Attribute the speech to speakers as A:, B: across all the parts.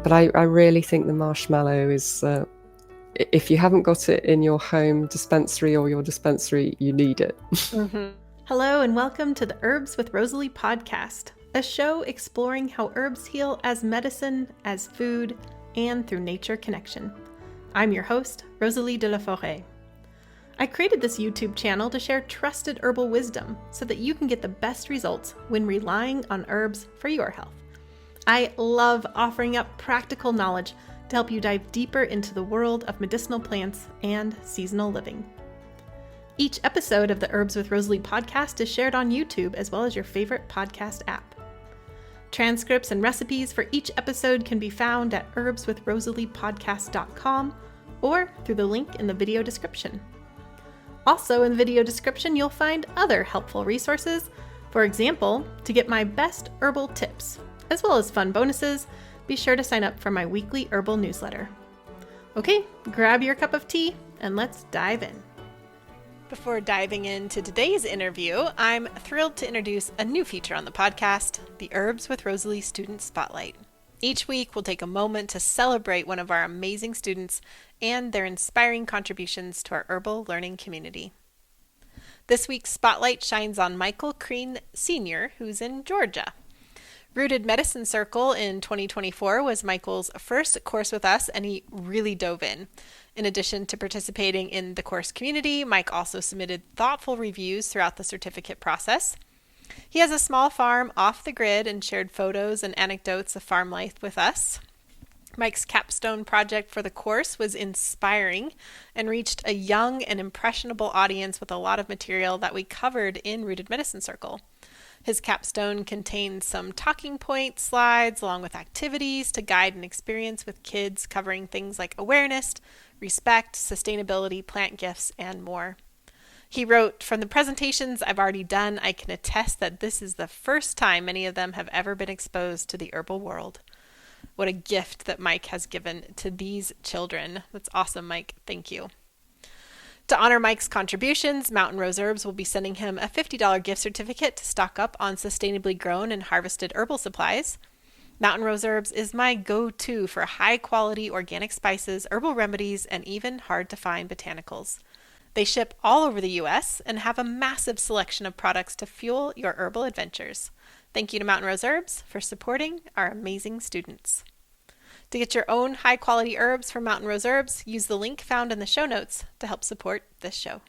A: But I really think the marshmallow is, if you haven't got it in your home dispensary or your dispensary, you need it.
B: Hello and welcome to the Herbs with Rosalee podcast, a show exploring how herbs heal as medicine, as food, and through nature connection. I'm your host, Rosalee de la Forêt. I created this YouTube channel to share trusted herbal wisdom so that you can get the best results when relying on herbs for your health. I love offering up practical knowledge to help you dive deeper into the world of medicinal plants and seasonal living. Each episode of the Herbs with Rosalee podcast is shared on YouTube as well as your favorite podcast app. Transcripts and recipes for each episode can be found at herbswithrosaleepodcast.com or through the link in the video description. Also in the video description, you'll find other helpful resources. For example, to get my best herbal tips, as well as fun bonuses, be sure to sign up for my weekly herbal newsletter. Okay, grab your cup of tea and let's dive in. Before diving into today's interview, I'm thrilled to introduce a new feature on the podcast, the Herbs with Rosalee Student Spotlight. Each week, we'll take a moment to celebrate one of our amazing students and their inspiring contributions to our herbal learning community. This week's spotlight shines on Michael Crean Sr., who's in Georgia. Rooted Medicine Circle in 2024 was Michael's first course with us, and he really dove in. In addition to participating in the course community, Mike also submitted thoughtful reviews throughout the certificate process. He has a small farm off the grid and shared photos and anecdotes of farm life with us. Mike's capstone project for the course was inspiring and reached a young and impressionable audience with a lot of material that we covered in Rooted Medicine Circle. His capstone contains some talking point slides along with activities to guide an experience with kids covering things like awareness, respect, sustainability, plant gifts, and more. He wrote, "From the presentations I've already done, I can attest that this is the first time many of them have ever been exposed to the herbal world." What a gift that Mike has given to these children. That's awesome, Mike. Thank you. To honor Mike's contributions, Mountain Rose Herbs will be sending him a $50 gift certificate to stock up on sustainably grown and harvested herbal supplies. Mountain Rose Herbs is my go-to for high-quality organic spices, herbal remedies, and even hard-to-find botanicals. They ship all over the U.S. and have a massive selection of products to fuel your herbal adventures. Thank you to Mountain Rose Herbs for supporting our amazing students. To get your own high-quality herbs from Mountain Rose Herbs, use the link found in the show notes to help support this show.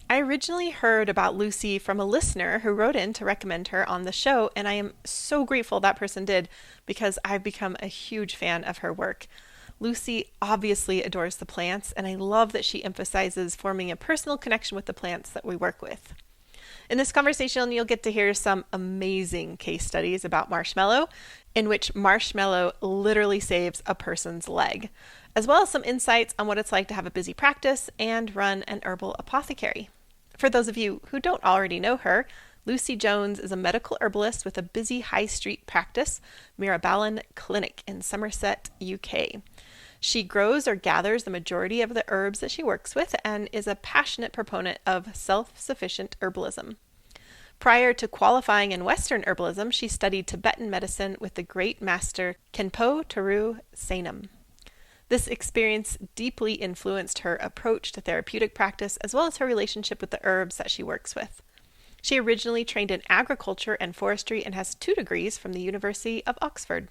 B: I originally heard about Lucy from a listener who wrote in to recommend her on the show, and I am so grateful that person did because I've become a huge fan of her work. Lucy obviously adores the plants, and I love that she emphasizes forming a personal connection with the plants that we work with. In this conversation, you'll get to hear some amazing case studies about Marshmallow, in which Marshmallow literally saves a person's leg, as well as some insights on what it's like to have a busy practice and run an herbal apothecary. For those of you who don't already know her, Lucy Jones is a medical herbalist with a busy high street practice, Miraballen Clinic in Somerset, UK. She grows or gathers the majority of the herbs that she works with and is a passionate proponent of self-sufficient herbalism. Prior to qualifying in Western herbalism, she studied Tibetan medicine with the great master Khenpo Teru Sainam. This experience deeply influenced her approach to therapeutic practice as well as her relationship with the herbs that she works with. She originally trained in agriculture and forestry and has 2 degrees from the University of Oxford.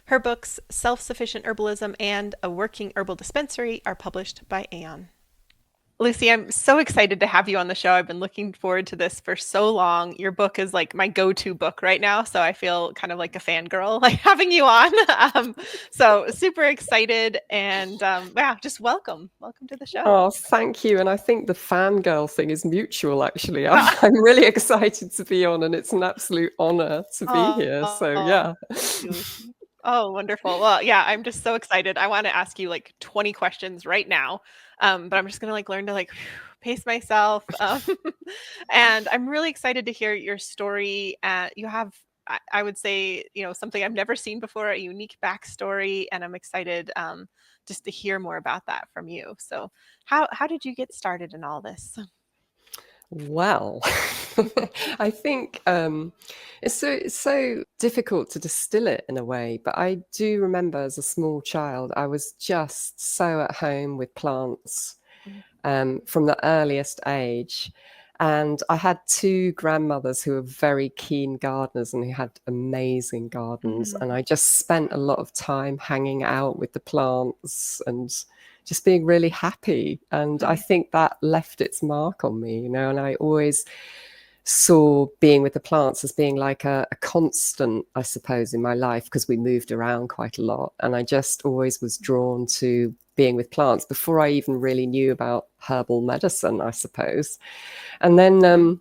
B: Her books, Self-Sufficient Herbalism and A Working Herbal Dispensary, are published by Aeon. Lucy, I'm so excited to have you on the show. I've been looking forward to this for so long. Your book is like my go-to book right now, so I feel kind of like a fangirl, like having you on. So super excited, and yeah, just welcome to the show.
A: Oh, thank you. And I think the fangirl thing is mutual, actually. I'm really excited to be on, and it's an absolute honor to be here. So yeah.
B: Oh, wonderful. Well, yeah, I'm just so excited. I want to ask you like 20 questions right now. But I'm just going to learn to pace myself. And I'm really excited to hear your story. You have, I would say, something I've never seen before, a unique backstory. And I'm excited just to hear more about that from you. So how did you get started in all this?
A: Well, I think it's so difficult to distill it in a way, but I do remember as a small child, I was just so at home with plants from the earliest age. And I had two grandmothers who were very keen gardeners and who had amazing gardens.
B: Mm-hmm.
A: And I just spent a lot of time hanging out with the plants and just being really happy. And I think that left its mark on me, and I always saw being with the plants as being like a constant, I suppose, in my life, because we moved around quite a lot. And I just always was drawn to being with plants before I even really knew about herbal medicine, I suppose. And then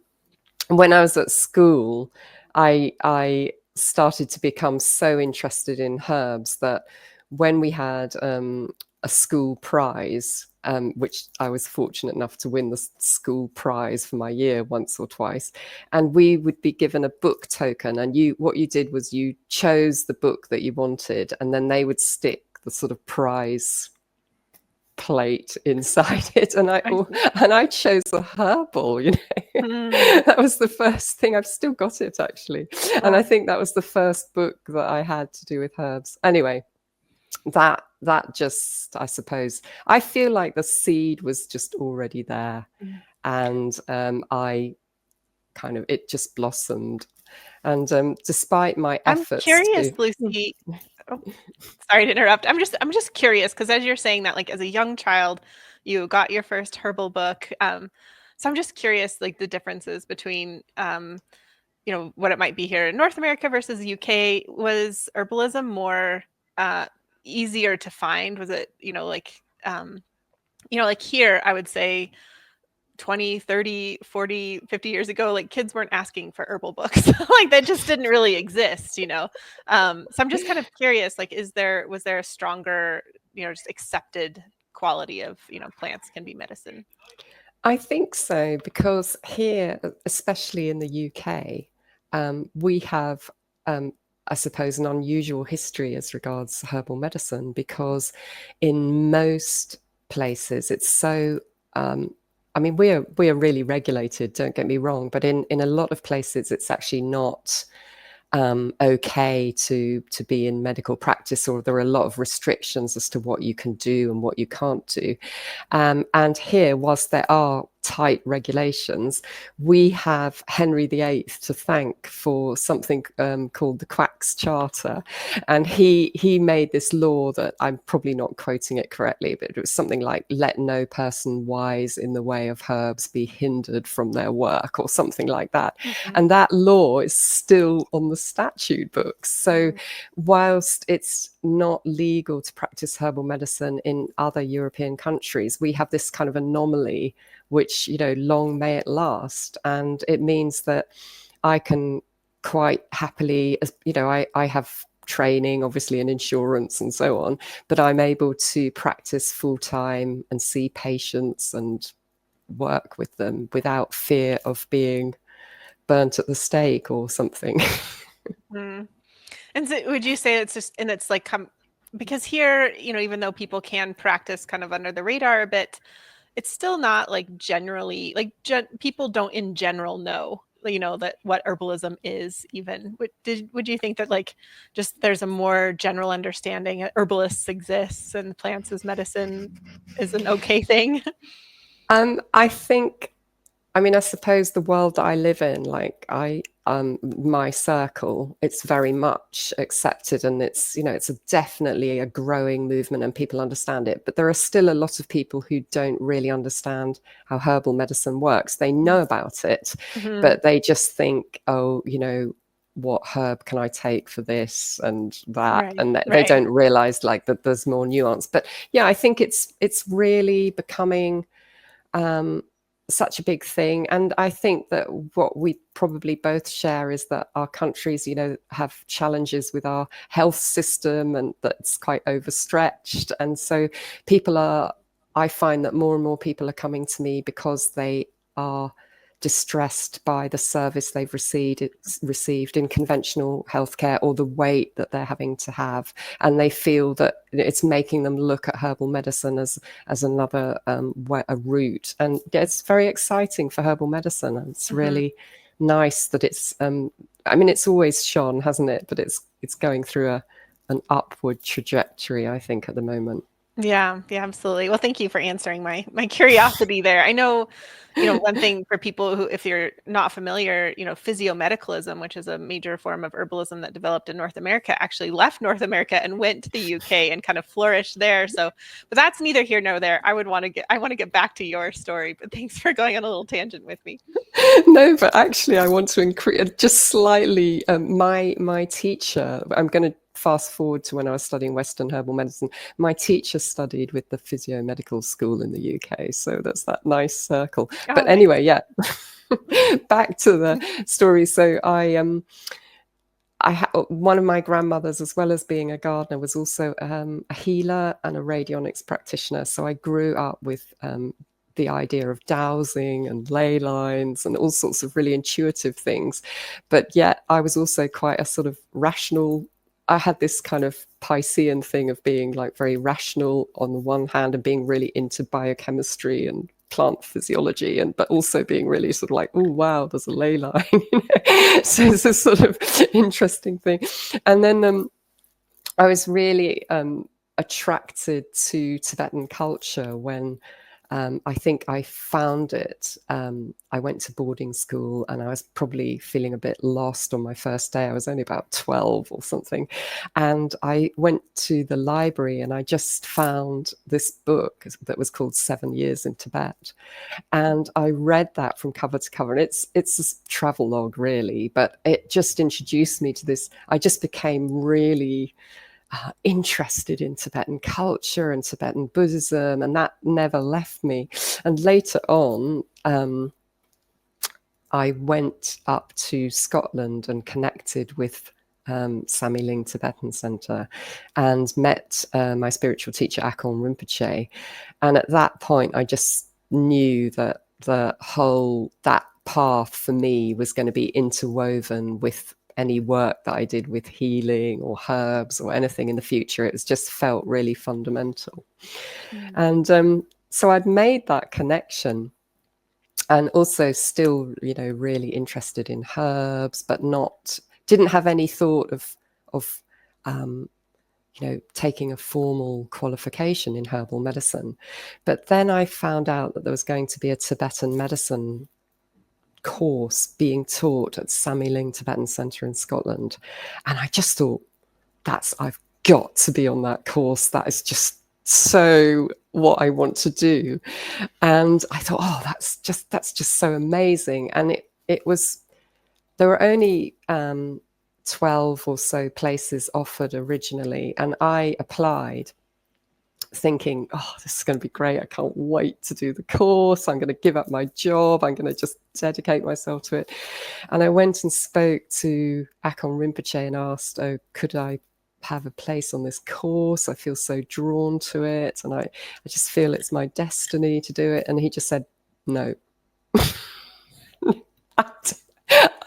A: when I was at school, I started to become so interested in herbs that when we had a school prize, which I was fortunate enough to win the school prize for my year once or twice, and we would be given a book token, and what you did was you chose the book that you wanted, and then they would stick the sort of prize plate inside it, and I chose the Herbal. That was the first thing. I've still got it, actually. Wow. And I think that was the first book that I had to do with herbs. Anyway, that just, I suppose, I feel like the seed was just already there, and I kind of, it just blossomed. And despite my efforts,
B: I'm curious, Lucy. Oh, sorry to interrupt. I'm just curious, because as you're saying that, like, as a young child, you got your first herbal book. So I'm just curious, like, the differences between, what it might be here in North America versus the UK. Was herbalism more easier to find? Was it, like here, I would say 20, 30, 40, 50 years ago, like, kids weren't asking for herbal books. Like, that just didn't really exist. So I'm just kind of curious, like, was there a stronger, just accepted quality of, plants can be medicine?
A: I think so, because here, especially in the UK, we have, I suppose, an unusual history as regards herbal medicine, because in most places it's so, I mean, we are really regulated, don't get me wrong, but in a lot of places it's actually not okay to be in medical practice, or there are a lot of restrictions as to what you can do and what you can't do. And here, whilst there are tight regulations, we have Henry VIII to thank for something called the Quacks Charter. And he made this law that, I'm probably not quoting it correctly, but it was something like, let no person wise in the way of herbs be hindered from their work, or something like that. And that law is still on the statute books. So whilst it's not legal to practice herbal medicine in other European countries, we have this kind of anomaly, which, long may it last. And it means that I can quite happily, I have training, obviously, in insurance and so on, but I'm able to practice full time and see patients and work with them without fear of being burnt at the stake or something.
B: And so would you say it's just, and it's like, because here, even though people can practice kind of under the radar a bit, it's still not like generally, like, people don't in general know, that what herbalism is even. Would you think that, like, just there's a more general understanding that herbalists exists and plants as medicine is an okay thing?
A: I think, I suppose the world that I live in, like, my circle, it's very much accepted, and it's, it's definitely a growing movement and people understand it. But there are still a lot of people who don't really understand how herbal medicine works. They know about it, but they just think, oh, what herb can I take for this and that?
B: Right,
A: and they don't realize, like, that there's more nuance. But yeah, I think it's really becoming such a big thing. And I think that what we probably both share is that our countries, have challenges with our health system, and that it's quite overstretched. And so I find that more and more people are coming to me because they are distressed by the service they've received in conventional healthcare, or the weight that they're having to have, and they feel that it's making them look at herbal medicine as another a route. And it's very exciting for herbal medicine. And it's really nice that it's I mean, it's always shone, hasn't it? But it's going through an upward trajectory, I think, at the moment.
C: Yeah, absolutely. Well, thank you for answering my curiosity there. I know, one thing for people who, if you're not familiar, physiomedicalism, which is a major form of herbalism that developed in North America, actually left North America and went to the UK and kind of flourished there. So, but that's neither here nor there. I want to get back to your story, but thanks for going on a little tangent with me.
A: No, but actually I want to increase just slightly. My teacher, I'm going to fast forward to when I was studying Western herbal medicine. My teacher studied with the physiomedical school in the UK, so that's that nice circle.
C: Oh,
A: but anyway, yeah, back to the story. So one of my grandmothers, as well as being a gardener, was also a healer and a radionics practitioner. So I grew up with the idea of dowsing and ley lines and all sorts of really intuitive things. But yet I was also quite a sort of rational. I had this kind of Piscean thing of being like very rational on the one hand and being really into biochemistry and plant physiology, but also being really sort of like, oh wow, there's a ley line. So it's a sort of interesting thing. And then I was really attracted to Tibetan culture when I think I found it. I went to boarding school and I was probably feeling a bit lost on my first day. I was only about 12 or something. And I went to the library and I just found this book that was called 7 Years in Tibet. And I read that from cover to cover. And it's a travel log, really, but it just introduced me to this. I just became really interested in Tibetan culture and Tibetan Buddhism, and that never left me. And later on, I went up to Scotland and connected with Samye Ling Tibetan Center and met my spiritual teacher, Akon Rinpoche. And at that point, I just knew that that path for me was going to be interwoven with any work that I did with healing or herbs or anything in the future. It was just felt really fundamental. And so I'd made that connection, and also still, really interested in herbs, but didn't have any thought of taking a formal qualification in herbal medicine. But then I found out that there was going to be a Tibetan medicine course being taught at Samye Ling Tibetan Center in Scotland. And I just thought, I've got to be on that course. That is just so what I want to do. And I thought, oh, that's just so amazing. And there were only 12 or so places offered originally. And I applied thinking, oh, this is going to be great. I can't wait to do the course. I'm going to give up my job. I'm going to just dedicate myself to it. And I went and spoke to Akon Rinpoche and asked, oh, could I have a place on this course? I feel so drawn to it. And I just feel it's my destiny to do it. And he just said, no.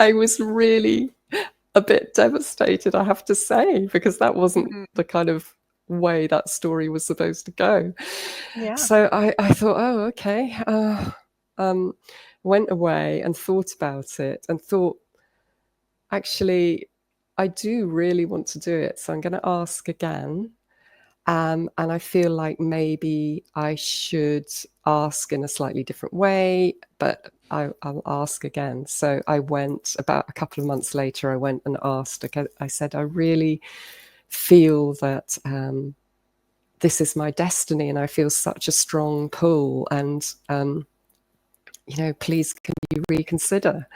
A: I was really a bit devastated, I have to say, because that wasn't the kind of way that story was supposed to go. So I thought, oh, okay. Went away and thought about it and thought, actually, I do really want to do it. So I'm going to ask again. And I feel like maybe I should ask in a slightly different way, but I'll ask again. So I went about a couple of months later, I went and asked. I said, I really feel that this is my destiny and I feel such a strong pull, and please can you reconsider?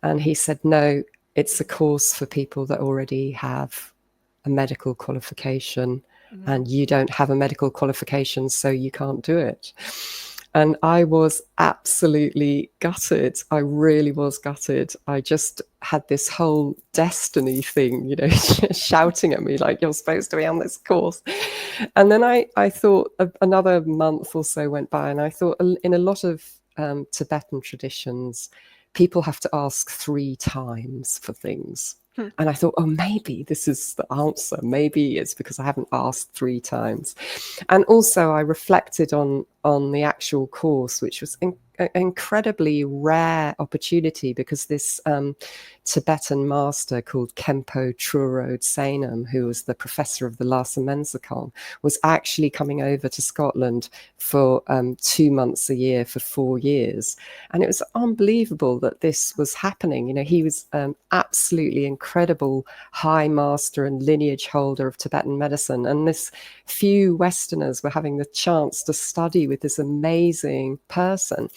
A: And he said, no, it's a course for people that already have a medical qualification, and you don't have a medical qualification, so you can't do it. And I was absolutely gutted. I really was gutted. I just had this whole destiny thing, shouting at me like, you're supposed to be on this course. And then I thought another month or so went by, and I thought in a lot of Tibetan traditions, people have to ask 3 times for things.
C: Hmm.
A: And I thought, oh, maybe this is the answer. Maybe it's because I haven't asked 3 times. And also I reflected on the actual course, which was an incredibly rare opportunity, because this Tibetan master called Khenpo Truro Tsaenam, who was the professor of the Lhasa Mensakon, was actually coming over to Scotland for 2 months a year for 4 years. And it was unbelievable that this was happening. You know, he was absolutely incredible high master and lineage holder of Tibetan medicine. And this few Westerners were having the chance to study with this amazing person.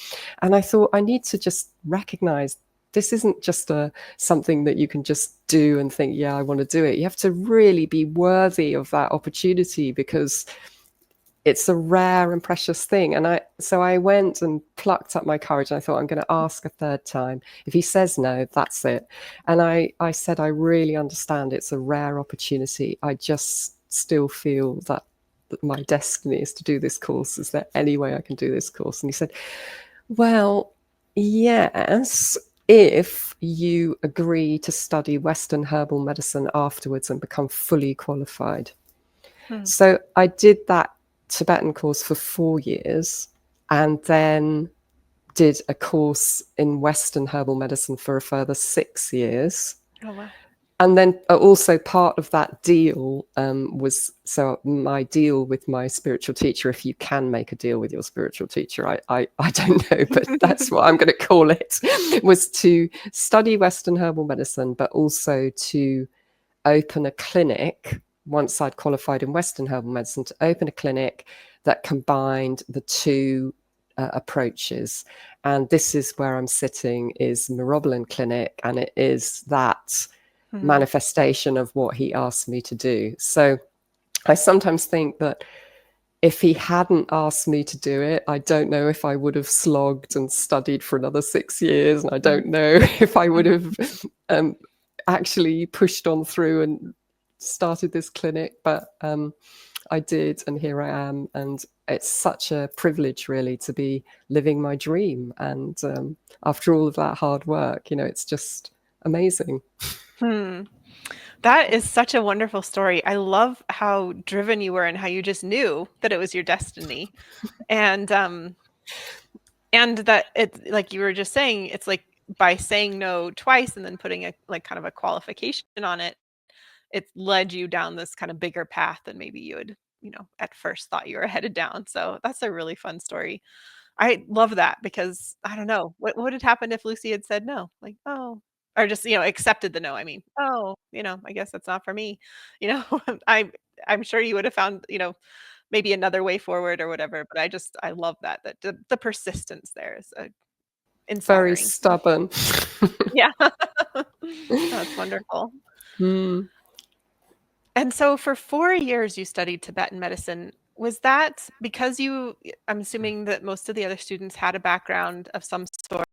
A: And I thought, I need to just recognize this isn't just something that you can just do and think, yeah, I want to do it. You have to really be worthy of that opportunity, because it's a rare and precious thing. And so I went and plucked up my courage, and I thought, I'm going to ask a 3rd time. If he says no, that's it. And I said, I really understand it's a rare opportunity. I just still feel that my destiny is to do this course. Is there any way I can do this course? And he said, well, yes, if you agree to study Western herbal medicine afterwards and become fully qualified. So I did that Tibetan course for 4 years, and then did a course in Western herbal medicine for a further 6 years.
C: Oh, wow.
A: And then also part of that deal was, so my deal with my spiritual teacher, if you can make a deal with your spiritual teacher, I don't know, but that's what I'm going to call it, was to study Western herbal medicine, but also to open a clinic once I'd qualified in Western herbal medicine, to open a clinic that combined the 2 approaches. And this is where I'm sitting, is Mirobalin Clinic, and it is that manifestation of what he asked me to do. So I sometimes think that if he hadn't asked me to do it, I don't know if I would have slogged and studied for another 6 years. And I don't know if I would have actually pushed on through and started this clinic. But I did, and here I am. And it's such a privilege, really, to be living my dream. And after all of that hard work, you know, it's just amazing.
C: That is such a wonderful story. I love how driven you were and how you just knew that it was your destiny. And that it, like you were just saying, it's like by saying no twice and then putting a like kind of a qualification on it, it led you down this kind of bigger path than maybe you had, you know, at first thought you were headed down. So that's a really fun story. I love that, because I don't know what had happened if Lucy had said no, like, oh, or just, you know, accepted the no. I mean, oh, you know, I guess that's not for me. You know, I'm sure you would have found, you know, maybe another way forward or whatever. But I love that the persistence there is
A: Very
C: inspiring.
A: stubborn.
C: Yeah, that's wonderful. And so for 4 years you studied Tibetan medicine. Was that because I'm assuming that most of the other students had a background of some sort,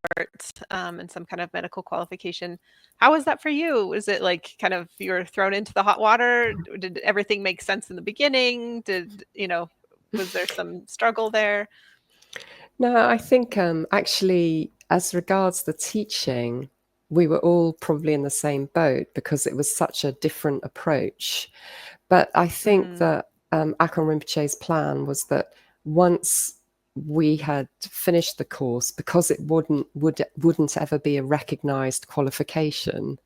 C: and some kind of medical qualification. How was that for you? Was it like kind of you were thrown into the hot water? Did everything make sense in the beginning? Was there some struggle there?
A: No, I think actually, as regards the teaching, we were all probably in the same boat, because it was such a different approach. But I think that Akon Rinpoche's plan was that once we had finished the course, because it wouldn't ever be a recognized qualification,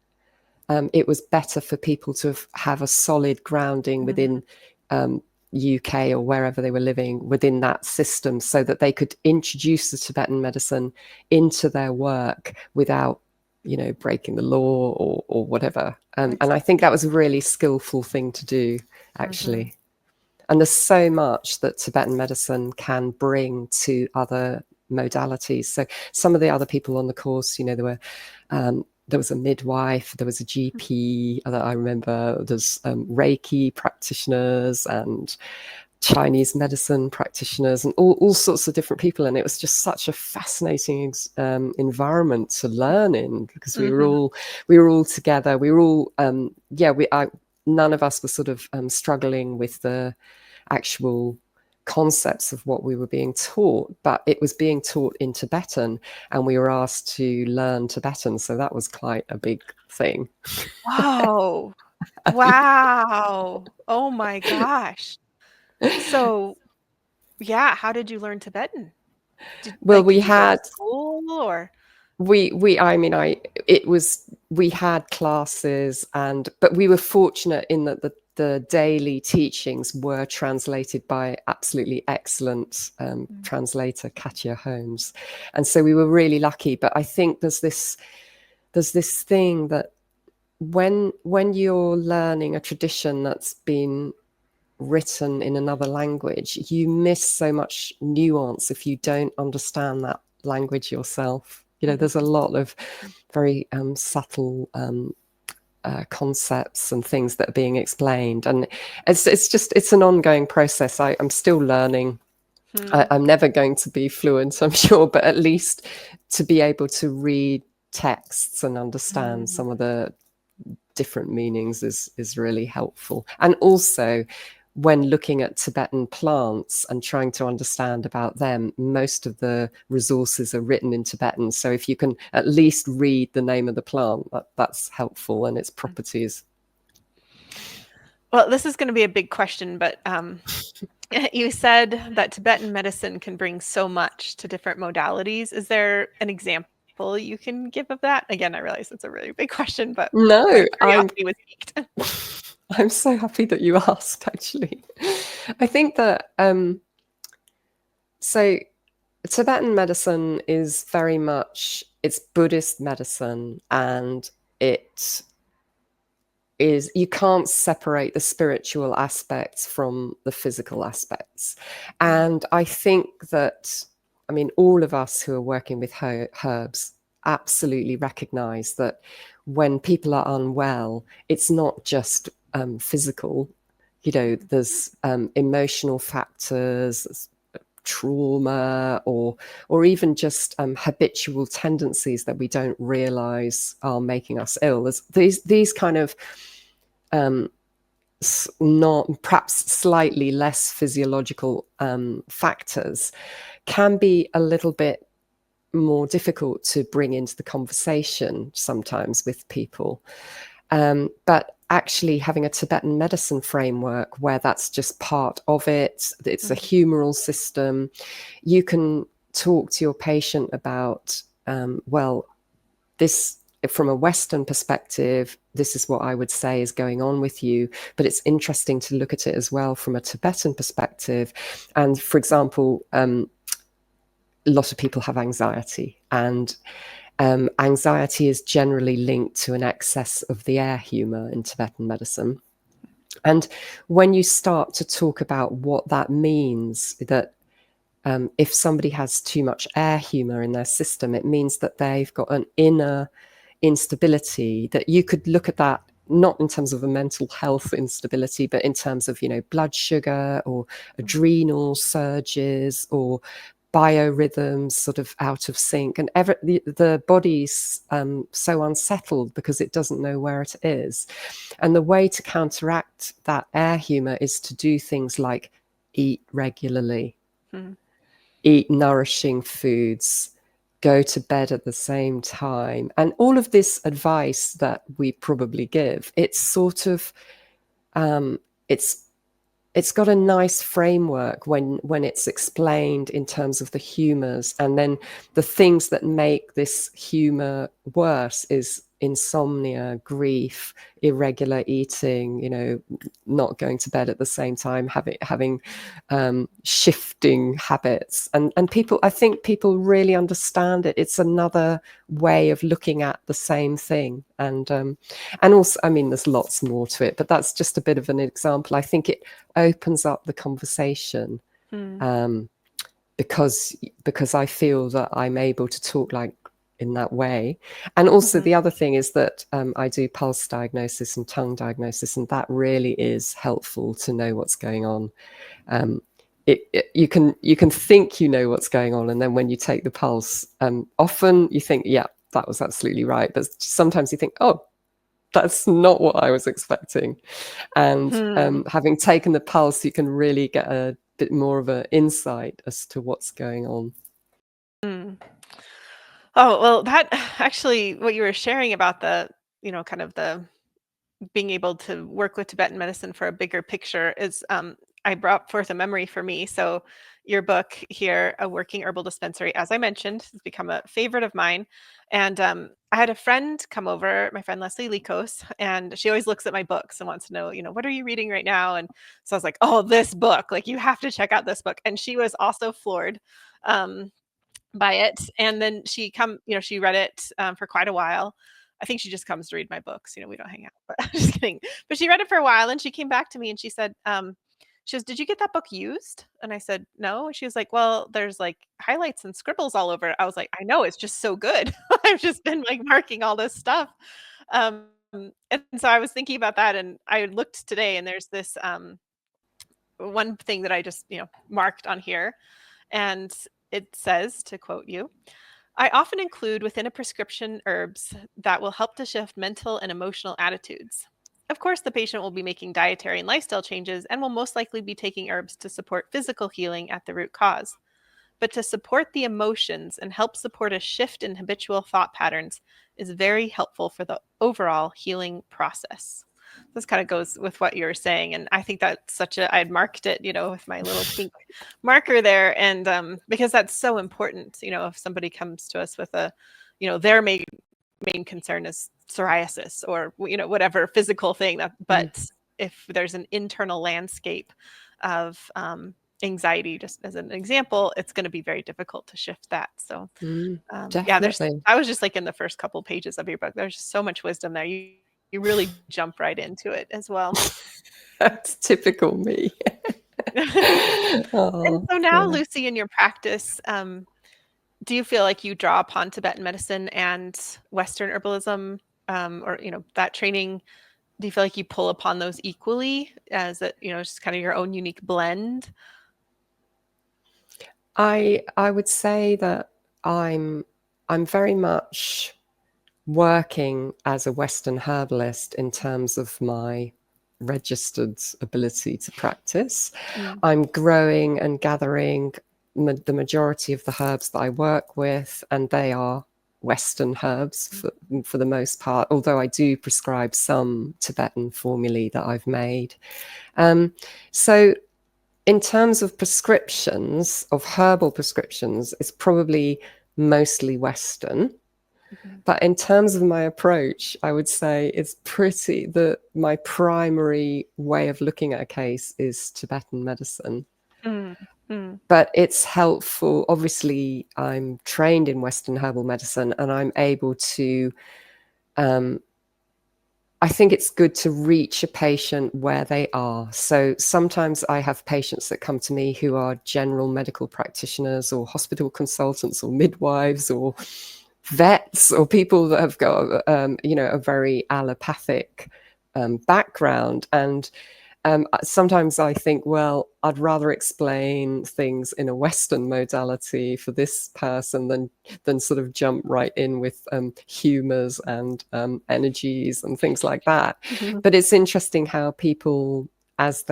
A: it was better for people to have a solid grounding within UK or wherever they were living within that system, so that they could introduce the Tibetan medicine into their work without, you know, breaking the law or whatever. And I think that was a really skillful thing to do, actually. And there's so much that Tibetan medicine can bring to other modalities. So some of the other people on the course, you know, there was a midwife, there was a GP that I remember, there's Reiki practitioners and Chinese medicine practitioners and all sorts of different people. And it was just such a fascinating environment to learn in, because we were all together. We were all, none of us were sort of struggling with the actual concepts of what we were being taught, but it was being taught in Tibetan, and we were asked to learn Tibetan. So that was quite a big thing.
C: Wow. Wow. Oh my gosh. So, yeah, how did you learn Tibetan?
A: Well, we
C: Did you go to
A: had
C: school or?
A: I mean, we had classes, but we were fortunate in that the daily teachings were translated by absolutely excellent translator Katya Holmes, and so we were really lucky. But I think there's this thing that when you're learning a tradition that's been written in another language, you miss so much nuance if you don't understand that language yourself. There's a lot of very subtle concepts and things that are being explained, and it's an ongoing process. I'm still learning. I'm never going to be fluent, I'm sure, but at least to be able to read texts and understand some of the different meanings is really helpful. And also, when looking at Tibetan plants and trying to understand about them, most of the resources are written in Tibetan. So if you can at least read the name of the plant, that's helpful, and its properties.
C: Well, this is going to be a big question, but you said that Tibetan medicine can bring so much to different modalities. Is there an example you can give of that? Again, I realize it's a really big question, but
A: No,
C: my curiosity was piqued.
A: I'm so happy that you asked, actually. I think that so Tibetan medicine is very much, it's Buddhist medicine, and it is, you can't separate the spiritual aspects from the physical aspects. And I think that, I mean, all of us who are working with herbs absolutely recognize that when people are unwell, it's not just physical. There's emotional factors, there's trauma, or even just habitual tendencies that we don't realize are making us ill. There's these kind of not perhaps slightly less physiological factors can be a little bit more difficult to bring into the conversation sometimes with people. But actually having a Tibetan medicine framework where that's just part of it, it's a humoral system. You can talk to your patient about, well, this, from a Western perspective, this is what I would say is going on with you. But it's interesting to look at it as well from a Tibetan perspective. And for example, a lot of people have anxiety, and anxiety is generally linked to an excess of the air humor in Tibetan medicine. And when you start to talk about what that means, that if somebody has too much air humor in their system, it means that they've got an inner instability, that you could look at that not in terms of a mental health instability, but in terms of, blood sugar or adrenal surges or biorhythms sort of out of sync, and the body's so unsettled because it doesn't know where it is. And the way to counteract that air humor is to do things like eat regularly, eat nourishing foods, go to bed at the same time, and all of this advice that we probably give, it's sort of it's got a nice framework when it's explained in terms of the humors. And then the things that make this humor worse is insomnia, grief, irregular eating, not going to bed at the same time, having shifting habits. And I think people really understand it. It's another way of looking at the same thing. And also, I mean, there's lots more to it, but that's just a bit of an example. I think it opens up the conversation because I feel that I'm able to talk like in that way. And also the other thing is that I do pulse diagnosis and tongue diagnosis, and that really is helpful to know what's going on. You can think you know what's going on, and then when you take the pulse, often you think, yeah, that was absolutely right, but sometimes you think, oh, that's not what I was expecting. And having taken the pulse, you can really get a bit more of an insight as to what's going on.
C: Mm. Oh, well, that actually, what you were sharing about the, kind of the being able to work with Tibetan medicine for a bigger picture is, I brought forth a memory for me. So your book here, A Working Herbal Dispensary, as I mentioned, has become a favorite of mine. And I had a friend come over, my friend Leslie Likos, and she always looks at my books and wants to know, what are you reading right now? And so I was like, oh, this book, like you have to check out this book. And she was also floored. By it. And then she read it for quite a while. I think she just comes to read my books. We don't hang out, but I'm just kidding. But she read it for a while and she came back to me and she said, she goes, "Did you get that book used?" And I said, "No." And she was like, "Well, there's like highlights and scribbles all over it." I was like, "I know, it's just so good." I've just been like marking all this stuff. Um, and so I was thinking about that and I looked today and there's this one thing that I just, marked on here. And it says, to quote you, "I often include within a prescription herbs that will help to shift mental and emotional attitudes. Of course, the patient will be making dietary and lifestyle changes and will most likely be taking herbs to support physical healing at the root cause. But to support the emotions and help support a shift in habitual thought patterns is very helpful for the overall healing process." This kind of goes with what you were saying. And I think that's I'd marked it, with my little pink marker there. And because that's so important, if somebody comes to us with their main concern is psoriasis or, whatever physical thing but if there's an internal landscape of, anxiety, just as an example, it's going to be very difficult to shift that. So,
A: Definitely.
C: I was just like in the first couple pages of your book, there's just so much wisdom there. You really jump right into it as well.
A: That's typical me.
C: And
A: Oh,
C: so now,
A: yeah.
C: Lucy, in your practice, do you feel like you draw upon Tibetan medicine and Western herbalism, or that training? Do you feel like you pull upon those equally as just kind of your own unique blend?
A: I would say that I'm very much working as a Western herbalist in terms of my registered ability to practice. I'm growing and gathering the majority of the herbs that I work with, and they are Western herbs for the most part, although I do prescribe some Tibetan formulae that I've made. So in terms of prescriptions, of herbal prescriptions, it's probably mostly Western. But in terms of my approach, I would say it's my primary way of looking at a case is Tibetan medicine. But it's helpful. Obviously, I'm trained in Western herbal medicine and I'm able to, I think it's good to reach a patient where they are. So sometimes I have patients that come to me who are general medical practitioners or hospital consultants or midwives or vets or people that have got, a very allopathic background. And sometimes I think, well, I'd rather explain things in a Western modality for this person than sort of jump right in with humors and energies and things like that. But it's interesting how people, as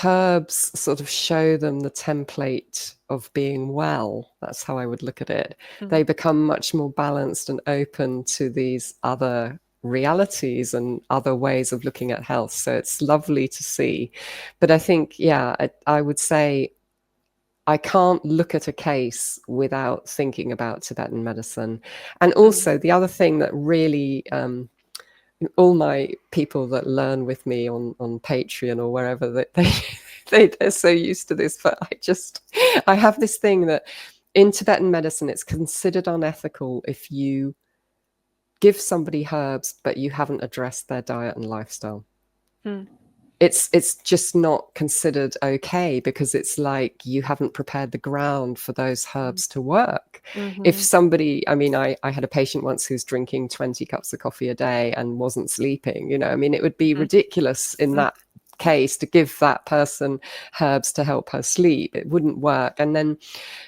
A: herbs sort of show them the template of being well, that's how I would look at it. They become much more balanced and open to these other realities and other ways of looking at health. So it's lovely to see. But I think, I would say I can't look at a case without thinking about Tibetan medicine. And also the other thing that really, all my people that learn with me on Patreon or wherever, that they're so used to this, but I have this thing that in Tibetan medicine, it's considered unethical if you give somebody herbs, but you haven't addressed their diet and lifestyle. It's just not considered okay, because it's like you haven't prepared the ground for those herbs to work. If somebody, I had a patient once who's drinking 20 cups of coffee a day and wasn't sleeping, it would be ridiculous in that case to give that person herbs to help her sleep. It wouldn't work. And then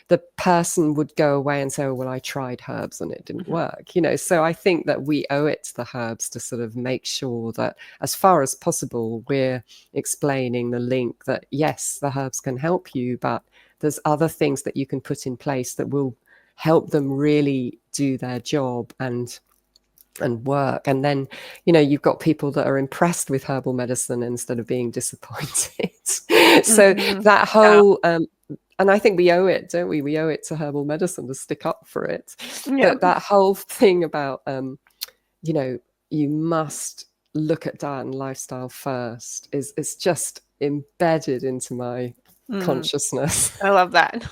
A: the person would go away and say, oh, well, I tried herbs and it didn't work, So I think that we owe it to the herbs to sort of make sure that as far as possible, we're explaining the link that, yes, the herbs can help you, but there's other things that you can put in place that will help them really do their job and work. And then, you've got people that are impressed with herbal medicine instead of being disappointed. So that whole, and I think we owe it, don't we? We owe it to herbal medicine to stick up for it.
C: Yeah.
A: But that whole thing about, you must look at diet and lifestyle first is just embedded into my consciousness.
C: I love that.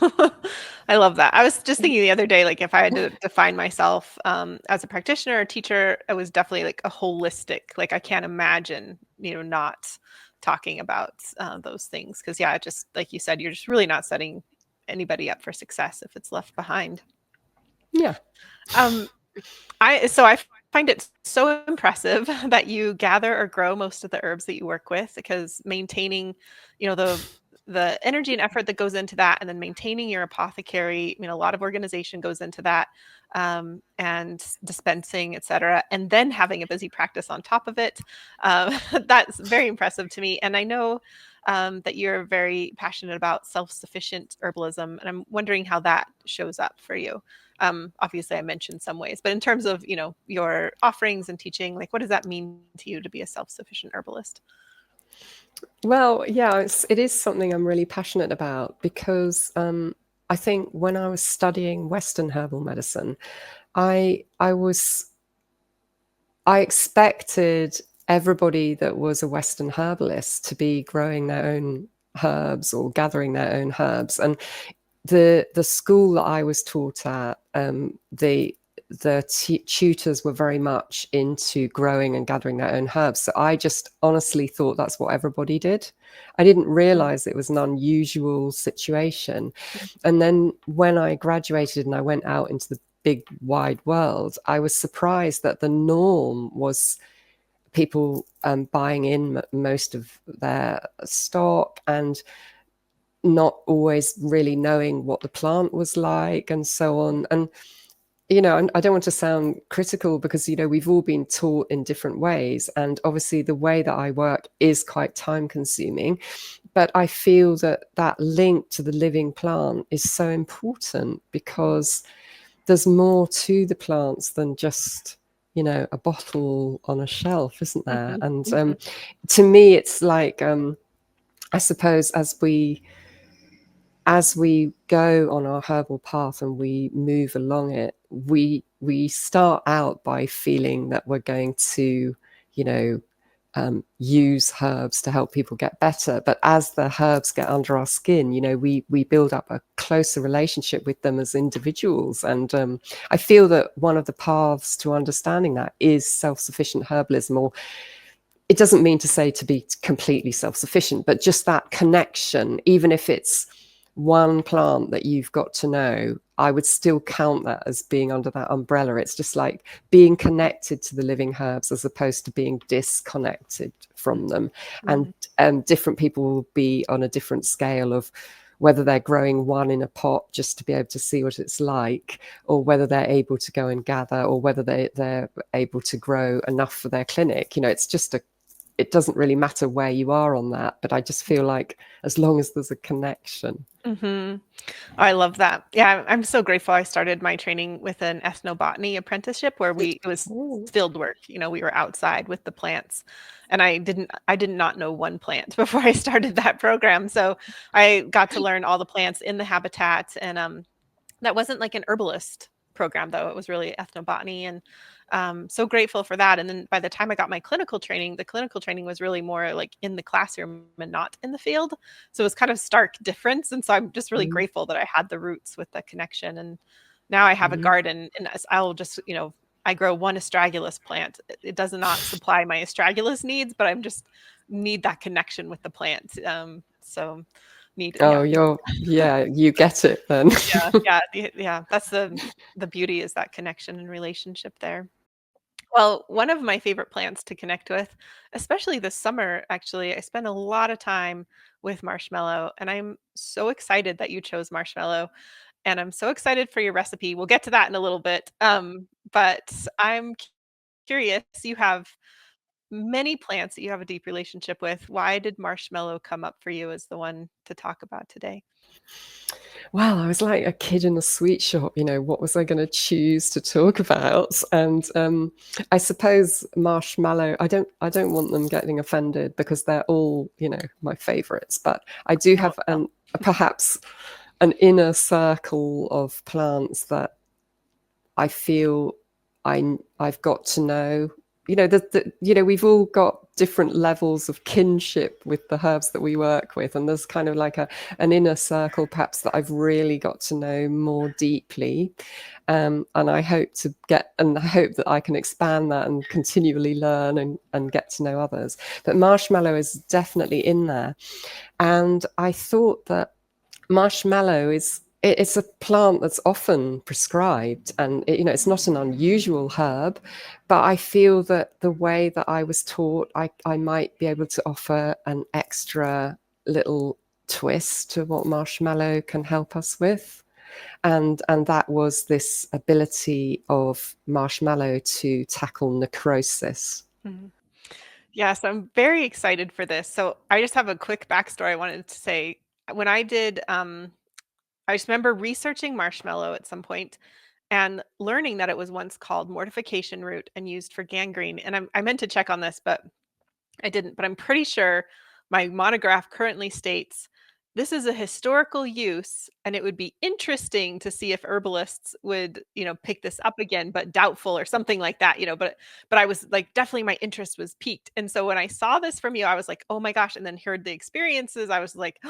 C: I love that. I was just thinking the other day, like if I had to define myself as a practitioner or teacher, it was definitely like a holistic, like I can't imagine, not talking about those things. Cause yeah, just like you said, you're just really not setting anybody up for success if it's left behind.
A: Yeah.
C: I find it so impressive that you gather or grow most of the herbs that you work with, because maintaining, the energy and effort that goes into that, and then maintaining your apothecary, a lot of organization goes into that, and dispensing, etc., and then having a busy practice on top of it. That's very impressive to me. And I know that you're very passionate about self-sufficient herbalism, and I'm wondering how that shows up for you. Obviously I mentioned some ways, but in terms of, your offerings and teaching, like what does that mean to you to be a self-sufficient herbalist?
A: Well, yeah, it is something I'm really passionate about, because I think when I was studying Western herbal medicine, I expected everybody that was a Western herbalist to be growing their own herbs or gathering their own herbs. And the school that I was taught at, the tutors were very much into growing and gathering their own herbs. So I just honestly thought that's what everybody did. I didn't realize it was an unusual situation. And then when I graduated and I went out into the big wide world, I was surprised that the norm was people buying in most of their stock and not always really knowing what the plant was like and so on. And and I don't want to sound critical, because we've all been taught in different ways, and obviously the way that I work is quite time consuming, but I feel that link to the living plant is so important, because there's more to the plants than just a bottle on a shelf, isn't there? And to me it's like, I suppose as we go on our herbal path and we move along it, we start out by feeling that we're going to, use herbs to help people get better. But as the herbs get under our skin, we build up a closer relationship with them as individuals. And I feel that one of the paths to understanding that is self-sufficient herbalism, or it doesn't mean to say to be completely self-sufficient, but just that connection, even if it's one plant that you've got to know, I would still count that as being under that umbrella. It's just like being connected to the living herbs as opposed to being disconnected from them. And different people will be on a different scale of whether they're growing one in a pot just to be able to see what it's like, or whether they're able to go and gather, or whether they're able to grow enough for their clinic. It's just it doesn't really matter where you are on that, but I just feel like as long as there's a connection.
C: I love that. Yeah, I'm so grateful. I started my training with an ethnobotany apprenticeship where it was field work. We were outside with the plants, and I did not know one plant before I started that program. So I got to learn all the plants in the habitat, and that wasn't like an herbalist program, though. It was really ethnobotany, and so grateful for that. And then by the time I got my clinical training, the clinical training was really more like in the classroom and not in the field. So it was kind of stark difference. And so I'm just really grateful that I had the roots with the connection. And now I have a garden, and I'll just, I grow one astragalus plant. It does not supply my astragalus needs, but I'm just need that connection with the plant. So need.
A: Oh, you get it then.
C: Yeah. That's the beauty, is that connection and relationship there. Well, one of my favorite plants to connect with, especially this summer, actually, I spend a lot of time with marshmallow, and I'm so excited that you chose marshmallow, and I'm so excited for your recipe. We'll get to that in a little bit. But I'm curious, you have many plants that you have a deep relationship with. Why did marshmallow come up for you as the one to talk about today?
A: Well, I was like a kid in a sweet shop, what was I going to choose to talk about? And I suppose marshmallow, I don't want them getting offended because they're all, my favorites, but I do
C: No,
A: have
C: no.
A: perhaps an inner circle of plants that I feel I've got to know. We've all got different levels of kinship with the herbs that we work with, and there's kind of like an inner circle, perhaps, that I've really got to know more deeply. And I hope that I can expand that and continually learn and get to know others. But marshmallow is definitely in there, and I thought that marshmallow it's a plant that's often prescribed, and it's not an unusual herb, but I feel that the way that I was taught, I might be able to offer an extra little twist to what marshmallow can help us with. And that was this ability of marshmallow to tackle necrosis.
C: Mhm. Yes, I'm very excited for this. So I just have a quick backstory I wanted to say. When I did, I just remember researching marshmallow at some point and learning that it was once called mortification root and used for gangrene. And I meant to check on this, but I didn't. But I'm pretty sure my monograph currently states this is a historical use, and it would be interesting to see if herbalists would, pick this up again, but doubtful or something like that. But I was like, definitely my interest was piqued. And so when I saw this from you, I was like, oh my gosh. And then heard the experiences, I was like,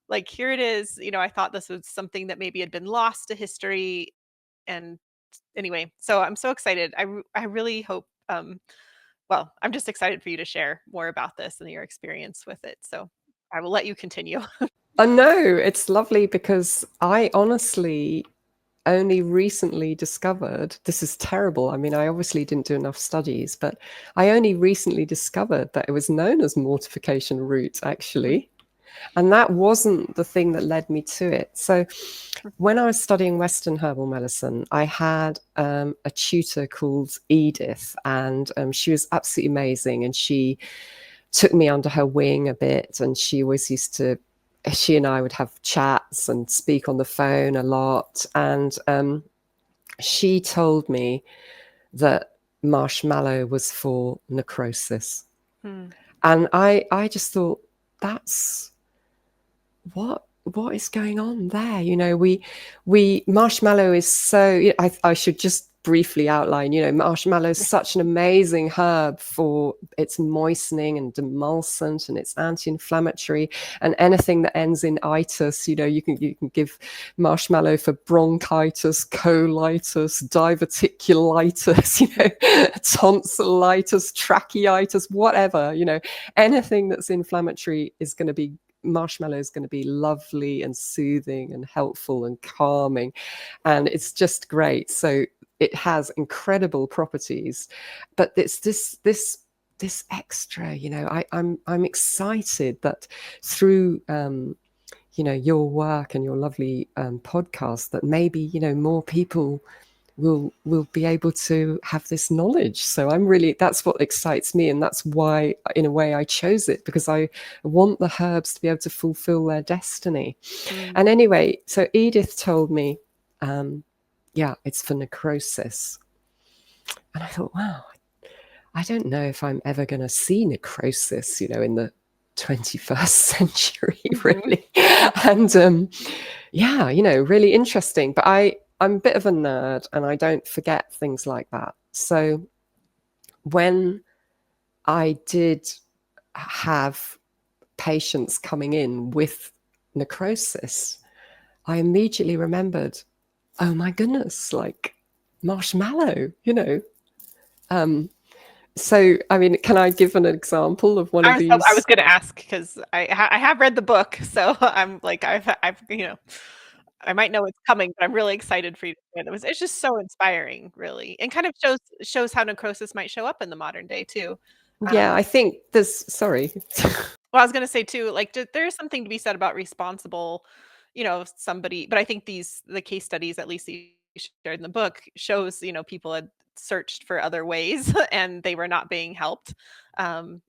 C: like here it is. I thought this was something that maybe had been lost to history. And anyway, so I'm so excited. I really hope well, I'm just excited for you to share more about this and your experience with it. So I will let you continue.
A: I know it's lovely because I honestly only recently discovered, this is terrible. I mean, I obviously didn't do enough studies, but I only recently discovered that it was known as mortification root,
C: Mhm.
A: actually. And that wasn't the thing that led me to it. So when I was studying Western herbal medicine, I had a tutor called Edith, and she was absolutely amazing. And she took me under her wing a bit, and she and I would have chats and speak on the phone a lot. And she told me that marshmallow was for necrosis.
C: Hmm.
A: And I just thought, that's what is going on there? We marshmallow is so, I should just briefly outline, marshmallow is such an amazing herb for its moistening and demulcent, and it's anti-inflammatory, and anything that ends in itis, you can give marshmallow for bronchitis, colitis, diverticulitis, tonsillitis, tracheitis, whatever, anything that's inflammatory is going to be marshmallow is going to be lovely and soothing and helpful and calming, and it's just great. So it has incredible properties, but it's this extra, I'm excited that through your work and your lovely podcast, that maybe more people will be able to have this knowledge. So that's what excites me, and that's why in a way I chose it, because I want the herbs to be able to fulfill their destiny.
C: Mm.
A: And anyway, so Edith told me, yeah, it's for necrosis. And I thought, wow, I don't know if I'm ever going to see necrosis, in the 21st century,
C: Mhm.
A: really. And yeah, really interesting. But I'm a bit of a nerd, and I don't forget things like that. So when I did have patients coming in with necrosis, I immediately remembered, oh my goodness, like marshmallow, So, I mean, can I give an example of one of
C: I was
A: these?
C: going to ask because I have read the book, so I'm like I've I might know it's coming, but I'm really excited for you to share them. It's just so inspiring, really, and kind of shows how necrosis might show up in the modern day too.
A: Yeah,
C: Um,
A: I think there's sorry.
C: well, I was gonna say too, like, there's something to be said about responsible, somebody, but I think the case studies, at least that you shared in the book, shows, people had searched for other ways and they were not being helped. Um,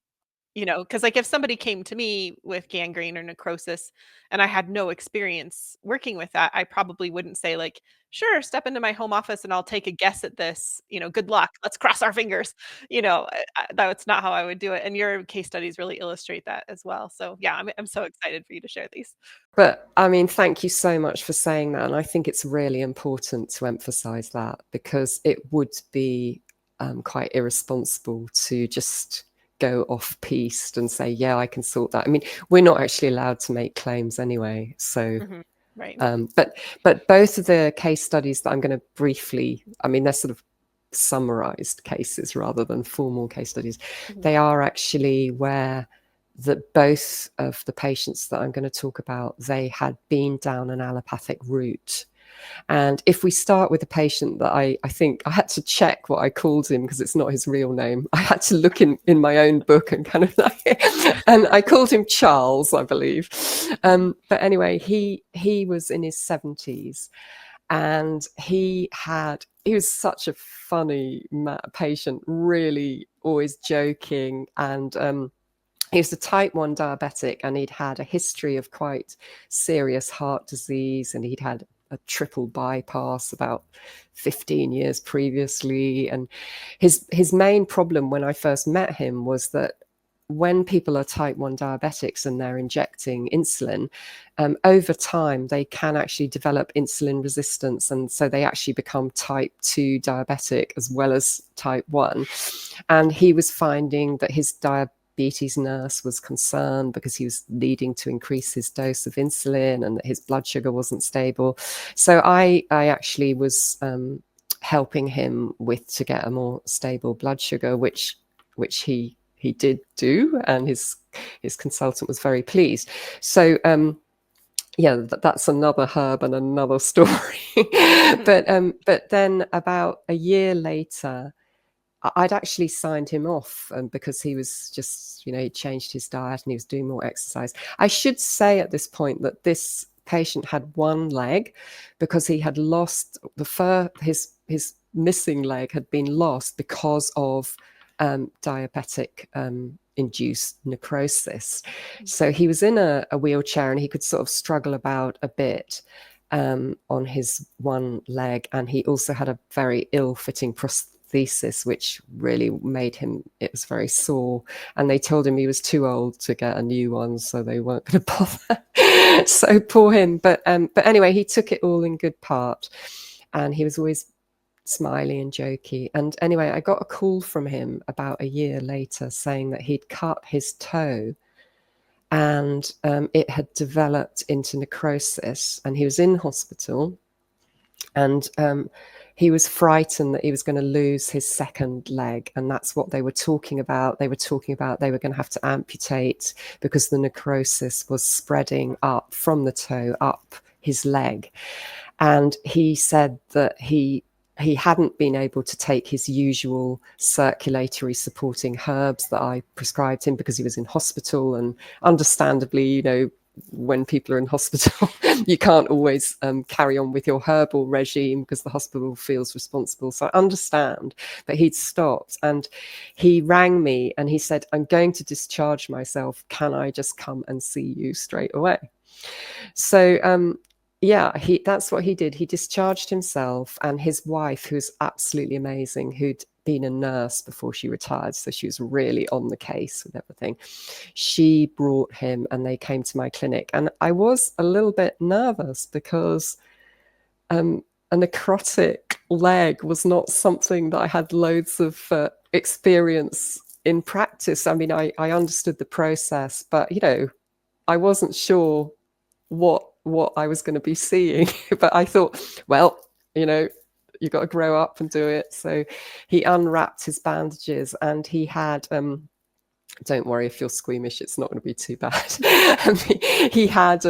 C: because like if somebody came to me with gangrene or necrosis and I had no experience working with that, I probably wouldn't say like, sure, step into my home office and I'll take a guess at this. Good luck. Let's cross our fingers. That's not how I would do it. And your case studies really illustrate that as well. So yeah, I'm so excited for you to share these.
A: But I mean, thank you so much for saying that. And I think it's really important to emphasize that, because it would be quite irresponsible to just go off piste and say, yeah, I can sort that. I mean, we're not actually allowed to make claims anyway. So,
C: Mhm. Right.
A: but both of the case studies that I'm going to briefly, I mean, they're sort of summarized cases rather than formal case studies.
C: Mhm.
A: They are actually where that both of the patients that I'm going to talk about, they had been down an allopathic route. And if we start with a patient that I think I had to check what I called him because it's not his real name. I had to look in my own book and kind of like, and I called him Charles, I believe. But anyway, he was in his 70s, and he was such a funny patient, really always joking, and he was a type 1 diabetic, and he'd had a history of quite serious heart disease, and he'd had a triple bypass about 15 years previously. And his main problem when I first met him was that when people are type 1 diabetics and they're injecting insulin, over time they can actually develop insulin resistance, and so they actually become type 2 diabetic as well as type 1. And he was finding that his diabetes nurse was concerned because he was needing to increase his dose of insulin and that his blood sugar wasn't stable. So I actually was helping him to get a more stable blood sugar, which he did do, and his consultant was very pleased. So yeah, that's another herb and another story. But then about a year later, I'd actually signed him off because he was just, he changed his diet and he was doing more exercise. I should say at this point that this patient had one leg because he had lost his missing leg had been lost because of diabetic induced necrosis. So he was in a wheelchair and he could sort of struggle about a bit on his one leg, and he also had a very ill-fitting prosthesis which really made him, it was very sore, and they told him he was too old to get a new one, so they weren't going to bother. So poor him. But anyway, he took it all in good part, and he was always smiley and jokey. And anyway, I got a call from him about a year later saying that he'd cut his toe and it had developed into necrosis, and he was in hospital, and he was frightened that he was going to lose his second leg, and that's what they were talking about. They were talking about they were going to have to amputate because the necrosis was spreading up from the toe up his leg. And he said that he hadn't been able to take his usual circulatory supporting herbs that I prescribed him because he was in hospital, and understandably, when people are in hospital, you can't always carry on with your herbal regime because the hospital feels responsible. So I understand, but he'd stopped, and he rang me and he said, I'm going to discharge myself. Can I just come and see you straight away? So yeah, that's what he did. He discharged himself, and his wife, who's absolutely amazing, who'd been a nurse before she retired, so she was really on the case with everything. She brought him, and they came to my clinic, and I was a little bit nervous because a necrotic leg was not something that I had loads of experience in practice. I mean, I understood the process, but I wasn't sure what I was going to be seeing. But I thought, well, you've got to grow up and do it. So he unwrapped his bandages, and he had don't worry if you're squeamish, it's not going to be too bad. He had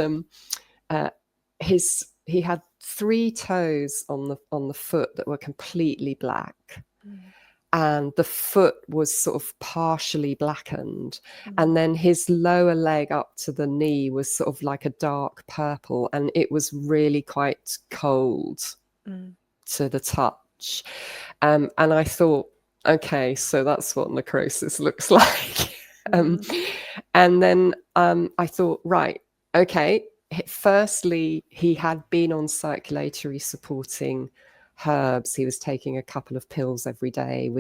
A: his he had 3 toes on the foot that were completely black. And the foot was sort of partially blackened. And then his lower leg up to the knee was sort of like a dark purple, and it was really quite cold to the touch. And I thought, okay, so that's what necrosis looks like. And then I thought, right, okay, firstly, he had been on circulatory supporting herbs. He was taking a couple of pills every day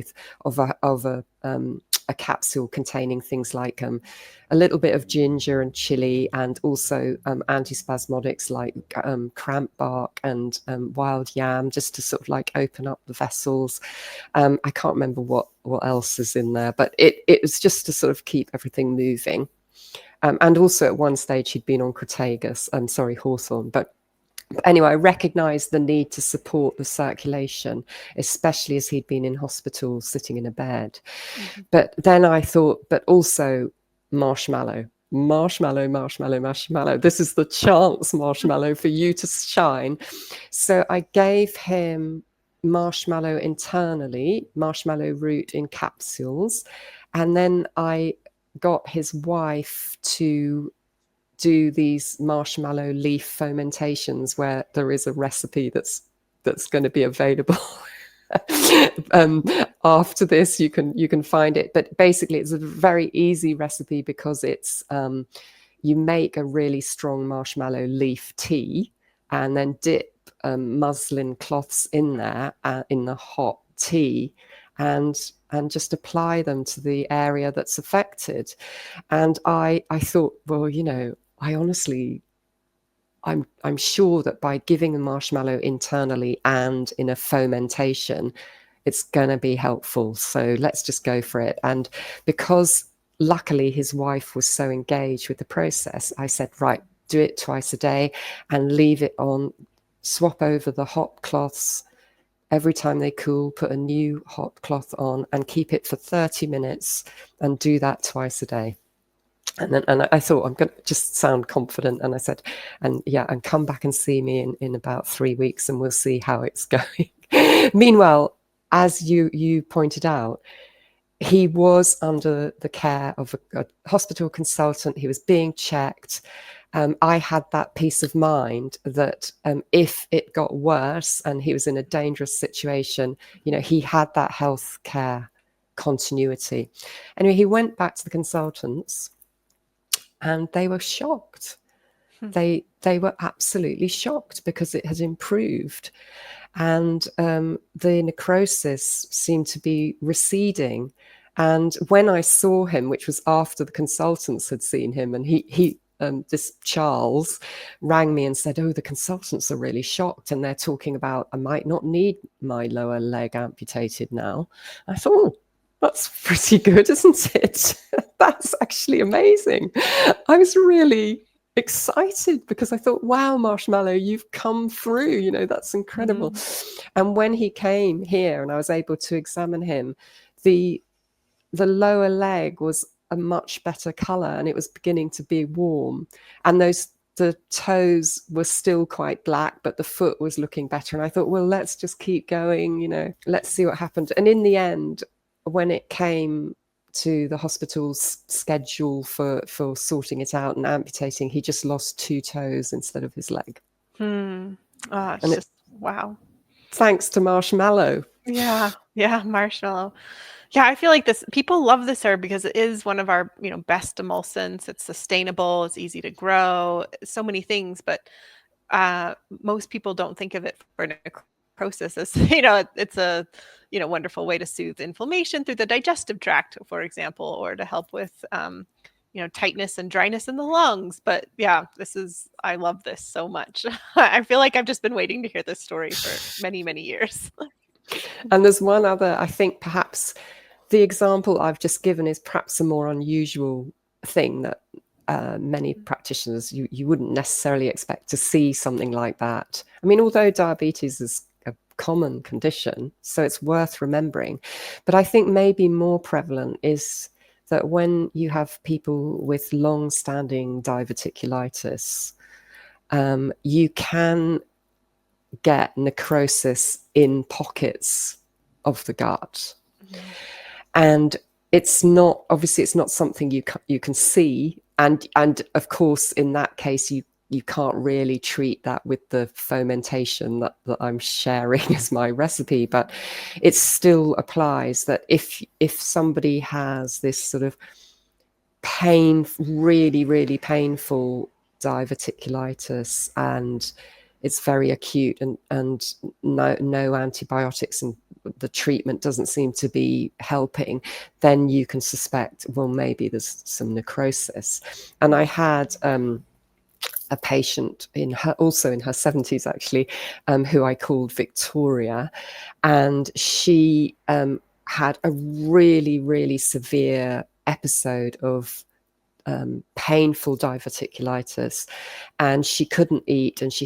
A: of a capsule containing things like a little bit of ginger and chili, and also antispasmodics like cramp bark and wild yam, just to sort of like open up the vessels. I can't remember what else is in there, but it was just to sort of keep everything moving. And also at one stage he'd been on Crataegus, hawthorn, but anyway, I recognised the need to support the circulation, especially as he'd been in hospital sitting in a bed. But then I thought, but also marshmallow. This is the chance, Marshmallow, for you to shine. So I gave him marshmallow internally, marshmallow root in capsules. And then I got his wife to do these marshmallow leaf fomentations, where there is a recipe that's going to be available. After this, you can find it, but basically it's a very easy recipe, because it's you make a really strong marshmallow leaf tea and then dip muslin cloths in there in the hot tea, and just apply them to the area that's affected. And I thought, well, I'm sure that by giving the marshmallow internally and in a fomentation, it's going to be helpful. So let's just go for it. And because luckily his wife was so engaged with the process, I said, right, do it twice a day and leave it on, swap over the hot cloths. Every time they cool, put a new hot cloth on and keep it for 30 minutes and do that twice a day. And I thought, I'm going to just sound confident. And I said, and come back and see me in about 3 weeks and we'll see how it's going. Meanwhile, as you pointed out, he was under the care of a hospital consultant. He was being checked. I had that peace of mind that if it got worse and he was in a dangerous situation, he had that health care continuity. Anyway, he went back to the consultants and they were shocked. They were absolutely shocked because it had improved. And the necrosis seemed to be receding. And when I saw him, which was after the consultants had seen him, and he this Charles rang me and said, oh, the consultants are really shocked and they're talking about I might not need my lower leg amputated now. I thought, oh, that's pretty good, isn't it? That's actually amazing. I was really excited because I thought, wow, Marshmallow, you've come through, that's incredible. And when he came here and I was able to examine him, the lower leg was a much better color and it was beginning to be warm, and the toes were still quite black, but the foot was looking better. And I thought, well, let's just keep going, let's see what happened. And in the end, when it came to the hospital's schedule for sorting it out and amputating, he just lost 2 toes instead of his leg.
C: Wow.
A: Thanks to Marshmallow.
C: Yeah, Marshmallow. Yeah, I feel like people love this herb because it is one of our, best emulsants. It's sustainable, it's easy to grow, so many things, but most people don't think of it for necrosis as, it's a, wonderful way to soothe inflammation through the digestive tract, for example, or to help with, tightness and dryness in the lungs. But yeah, I love this so much. I feel like I've just been waiting to hear this story for many, many years.
A: And there's one other, I think perhaps the example I've just given is perhaps a more unusual thing that many practitioners, you wouldn't necessarily expect to see something like that. I mean, although diabetes is a common condition, so it's worth remembering. But I think maybe more prevalent is that when you have people with long-standing diverticulitis, you can get necrosis in pockets of the gut. And it's not, obviously it's not something you can see, and of course in that case you can't really treat that with the fomentation that I'm sharing as my recipe, but it still applies that if somebody has this sort of really painful diverticulitis, and it's very acute, and no antibiotics, and the treatment doesn't seem to be helping, then you can suspect, well, maybe there's some necrosis. And I had a patient also in her 70s actually, who I called Victoria, and she had a really severe episode of painful diverticulitis, and she couldn't eat, and she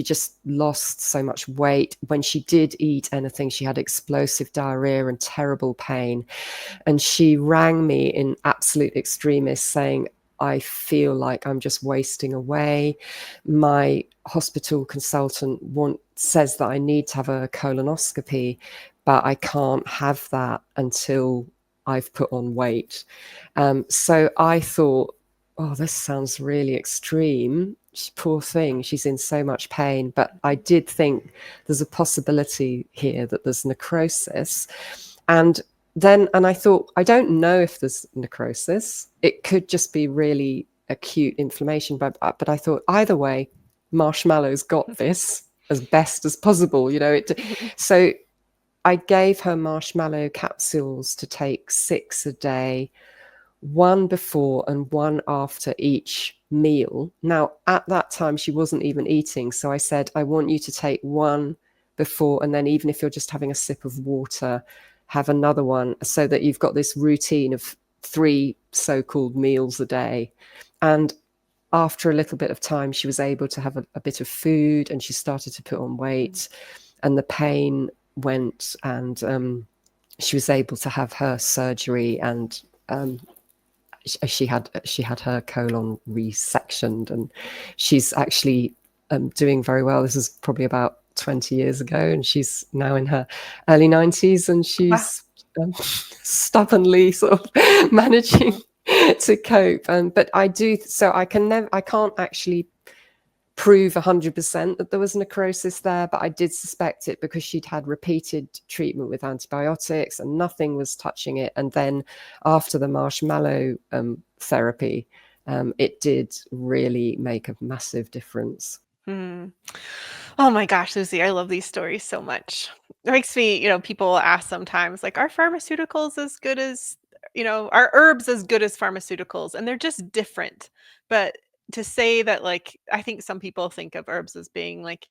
A: just lost so much weight. When she did eat anything, she had explosive diarrhea and terrible pain. And she rang me in absolute extremis saying, I feel like I'm just wasting away. My hospital consultant says that I need to have a colonoscopy, but I can't have that until I've put on weight. So I thought, oh, this sounds really extreme. Poor thing, she's in so much pain. But I did think there's a possibility here that there's necrosis. And I thought, I don't know if there's necrosis. It could just be really acute inflammation. But I thought, either way, Marshmallow's got this as best as possible, So I gave her marshmallow capsules to take 6 a day, 1 before and 1 after each meal. Now, at that time, she wasn't even eating. So I said, I want you to take 1 before, and then even if you're just having a sip of water, have another one, so that you've got this routine of 3 so-called meals a day. And after a little bit of time, she was able to have a bit of food, and she started to put on weight, and the pain went, and she was able to have her surgery, and she had her colon resectioned, and she's actually doing very well. This is probably about 20 years ago, and she's now in her early 90s, and she's stubbornly sort of managing to cope. But I can't actually prove 100% that there was necrosis there, but I did suspect it because she'd had repeated treatment with antibiotics and nothing was touching it. And then after the marshmallow therapy, it did really make a massive difference.
C: Oh my gosh, Lucy, I love these stories so much. It makes me, people ask sometimes, like, are pharmaceuticals as good as, are herbs as good as pharmaceuticals? And they're just different. But to say that, like, I think some people think of herbs as being like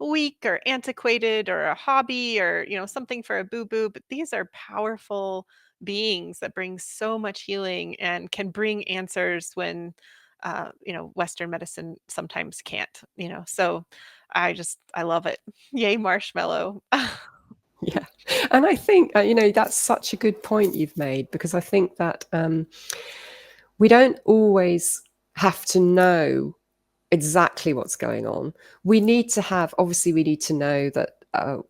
C: weak or antiquated or a hobby or, something for a boo-boo, but these are powerful beings that bring so much healing and can bring answers when Western medicine sometimes can't, so I love it. Yay, marshmallow.
A: Yeah. And I think, that's such a good point you've made, because I think that we don't always have to know exactly what's going on. We need to know that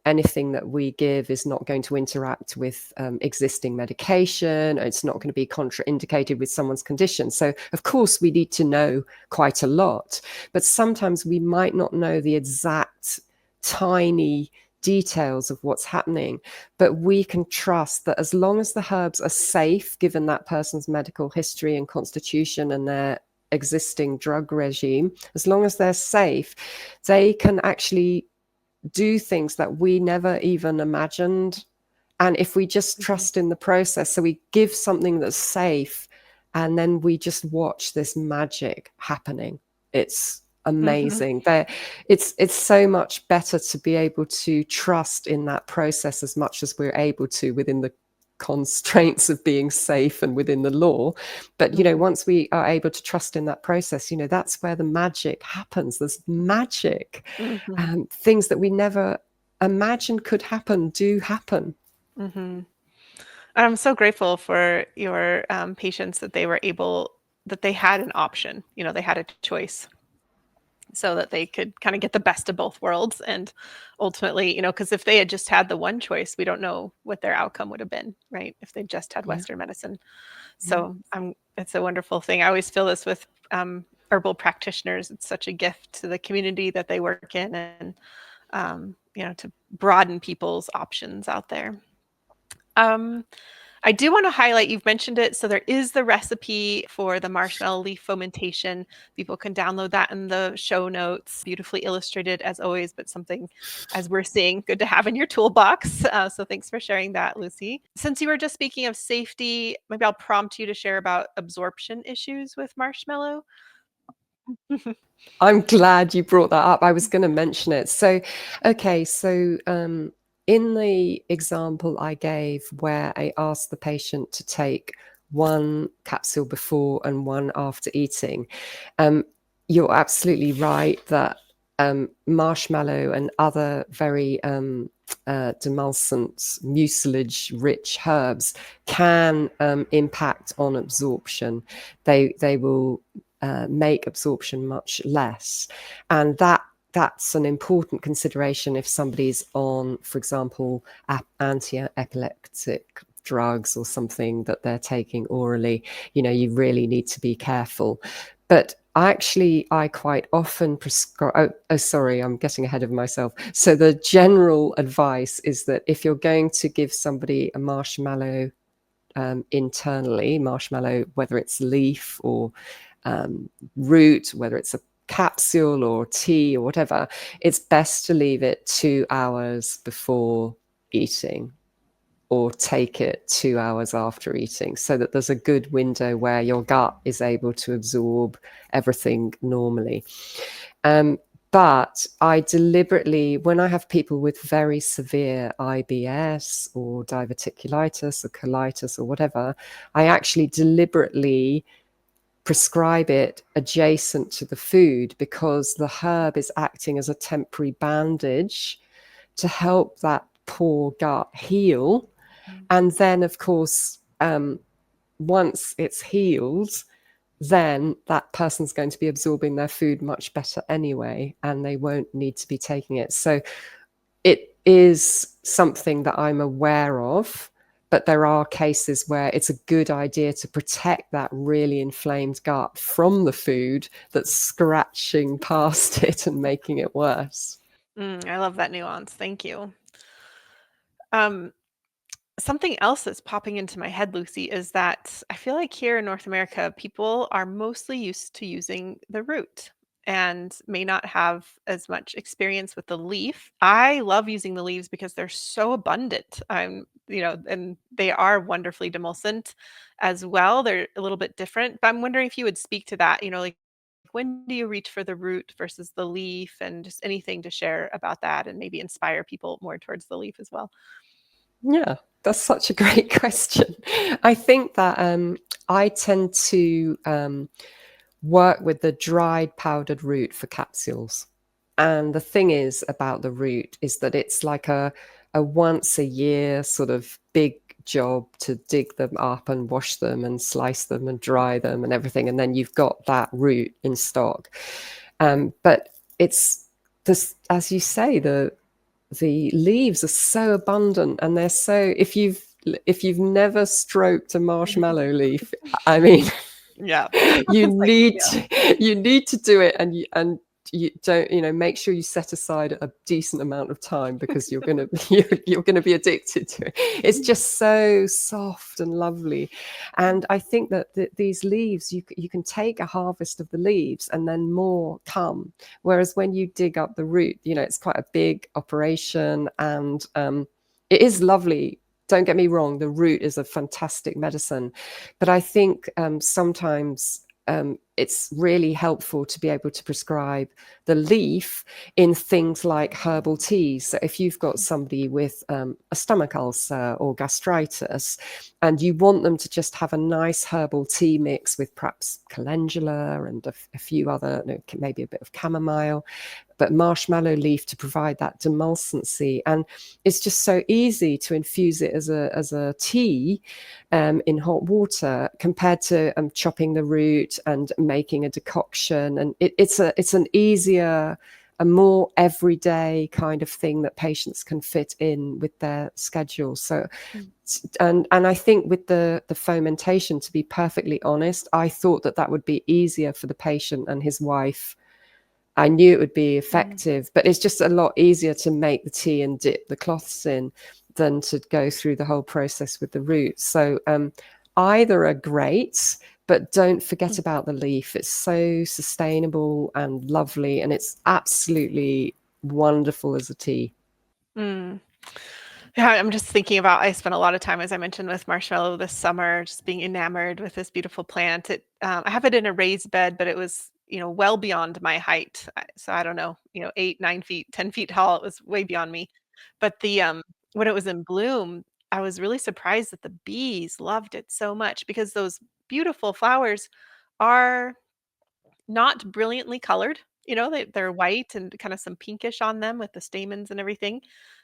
A: anything that we give is not going to interact with existing medication. It's not going to be contraindicated with someone's condition. So of course we need to know quite a lot, but sometimes we might not know the exact tiny details of what's happening, but we can trust that as long as the herbs are safe, given that person's medical history and constitution and their existing drug regime, as long as they're safe, they can actually do things that we never even imagined. And if we just trust in the process, so we give something that's safe and then we just watch this magic happening, it's amazing. It's so much better to be able to trust in that process as much as we're able to within the constraints of being safe and within the law. But once we are able to trust in that process, that's where the magic happens. There's magic. Things that we never imagined could happen do happen.
C: I'm so grateful for your patients that they had an option, they had a choice. so that they could kind of get the best of both worlds. And ultimately, because if they had just had the one choice, we don't know what their outcome would have been, right? If they just had Western medicine. So it's a wonderful thing. I always feel this with herbal practitioners. It's such a gift to the community that they work in, and to broaden people's options out there. I do want to highlight, you've mentioned it, so there is the recipe for the marshmallow leaf fomentation. People can download that in the show notes. Beautifully illustrated as always, but something, as we're seeing, good to have in your toolbox. So thanks for sharing that, Lucy. Since you were just speaking of safety, maybe I'll prompt you to share about absorption issues with marshmallow.
A: I'm glad you brought that up. I was going to mention it. So, okay, so in the example I gave where I asked the patient to take one capsule before and one after eating, you're absolutely right that marshmallow and other very demulcent, mucilage-rich herbs can impact on absorption. They will make absorption much less, and that's an important consideration if somebody's on, for example, anti-epileptic drugs or something that they're taking orally. You really need to be careful. But I quite often prescribe, sorry, I'm getting ahead of myself. So the general advice is that if you're going to give somebody a marshmallow internally, marshmallow, whether it's leaf or root, whether it's a capsule or tea or whatever, it's best to leave it 2 hours before eating, or take it 2 hours after eating, so that there's a good window where your gut is able to absorb everything normally. But I deliberately, when I have people with very severe IBS or diverticulitis or colitis or whatever, I actually deliberately prescribe it adjacent to the food, because the herb is acting as a temporary bandage to help that poor gut heal. And then, of course, once it's healed, then that person's going to be absorbing their food much better anyway, and they won't need to be taking it. So it is something that I'm aware of, but there are cases where it's a good idea to protect that really inflamed gut from the food that's scratching past it and making it worse.
C: I love that nuance. Thank you. Something else that's popping into my head, Lucy, is that I feel like here in North America, people are mostly used to using the root and may not have as much experience with the leaf. I love using the leaves because they're so abundant. And they are wonderfully demulcent as well. They're a little bit different, but I'm wondering if you would speak to that, like when do you reach for the root versus the leaf, and just anything to share about that and maybe inspire people more towards the leaf as well.
A: Yeah, that's such a great question. I think that I tend to work with the dried powdered root for capsules. And the thing is about the root is that it's like a once a year sort of big job to dig them up and wash them and slice them and dry them and everything. And then you've got that root in stock. But it's this, as you say, the leaves are so abundant, and they're so, if you've never stroked a marshmallow leaf, I mean,
C: Yeah.
A: you need to do it, and you don't, make sure you set aside a decent amount of time, because you're gonna be addicted to it. It's just so soft and lovely. And I think that these leaves, you can take a harvest of the leaves and then more come, whereas when you dig up the root, it's quite a big operation, and it is lovely. Don't get me wrong, the root is a fantastic medicine, but I think sometimes it's really helpful to be able to prescribe the leaf in things like herbal teas. So if you've got somebody with a stomach ulcer or gastritis, and you want them to just have a nice herbal tea mix with perhaps calendula and a few other, maybe a bit of chamomile, but marshmallow leaf to provide that demulcency. And it's just so easy to infuse it as a tea in hot water, compared to chopping the root and making a decoction, and it's an easier, a more everyday kind of thing that patients can fit in with their schedule. So and I think with the fomentation, to be perfectly honest, I thought that would be easier for the patient and his wife. I knew it would be effective, but it's just a lot easier to make the tea and dip the cloths in than to go through the whole process with the roots. So either are great, but don't forget about the leaf. It's so sustainable and lovely, and it's absolutely wonderful as a tea.
C: Mm. Yeah, I'm just thinking about, I spent a lot of time, as I mentioned, with Marshmallow this summer, just being enamored with this beautiful plant. I have it in a raised bed, but it was, well beyond my height. So I don't know, 8, 9 feet, 10 feet tall. It was way beyond me. But when it was in bloom, I was really surprised that the bees loved it so much, because those beautiful flowers are not brilliantly colored. They're white and kind of some pinkish on them with the stamens and everything.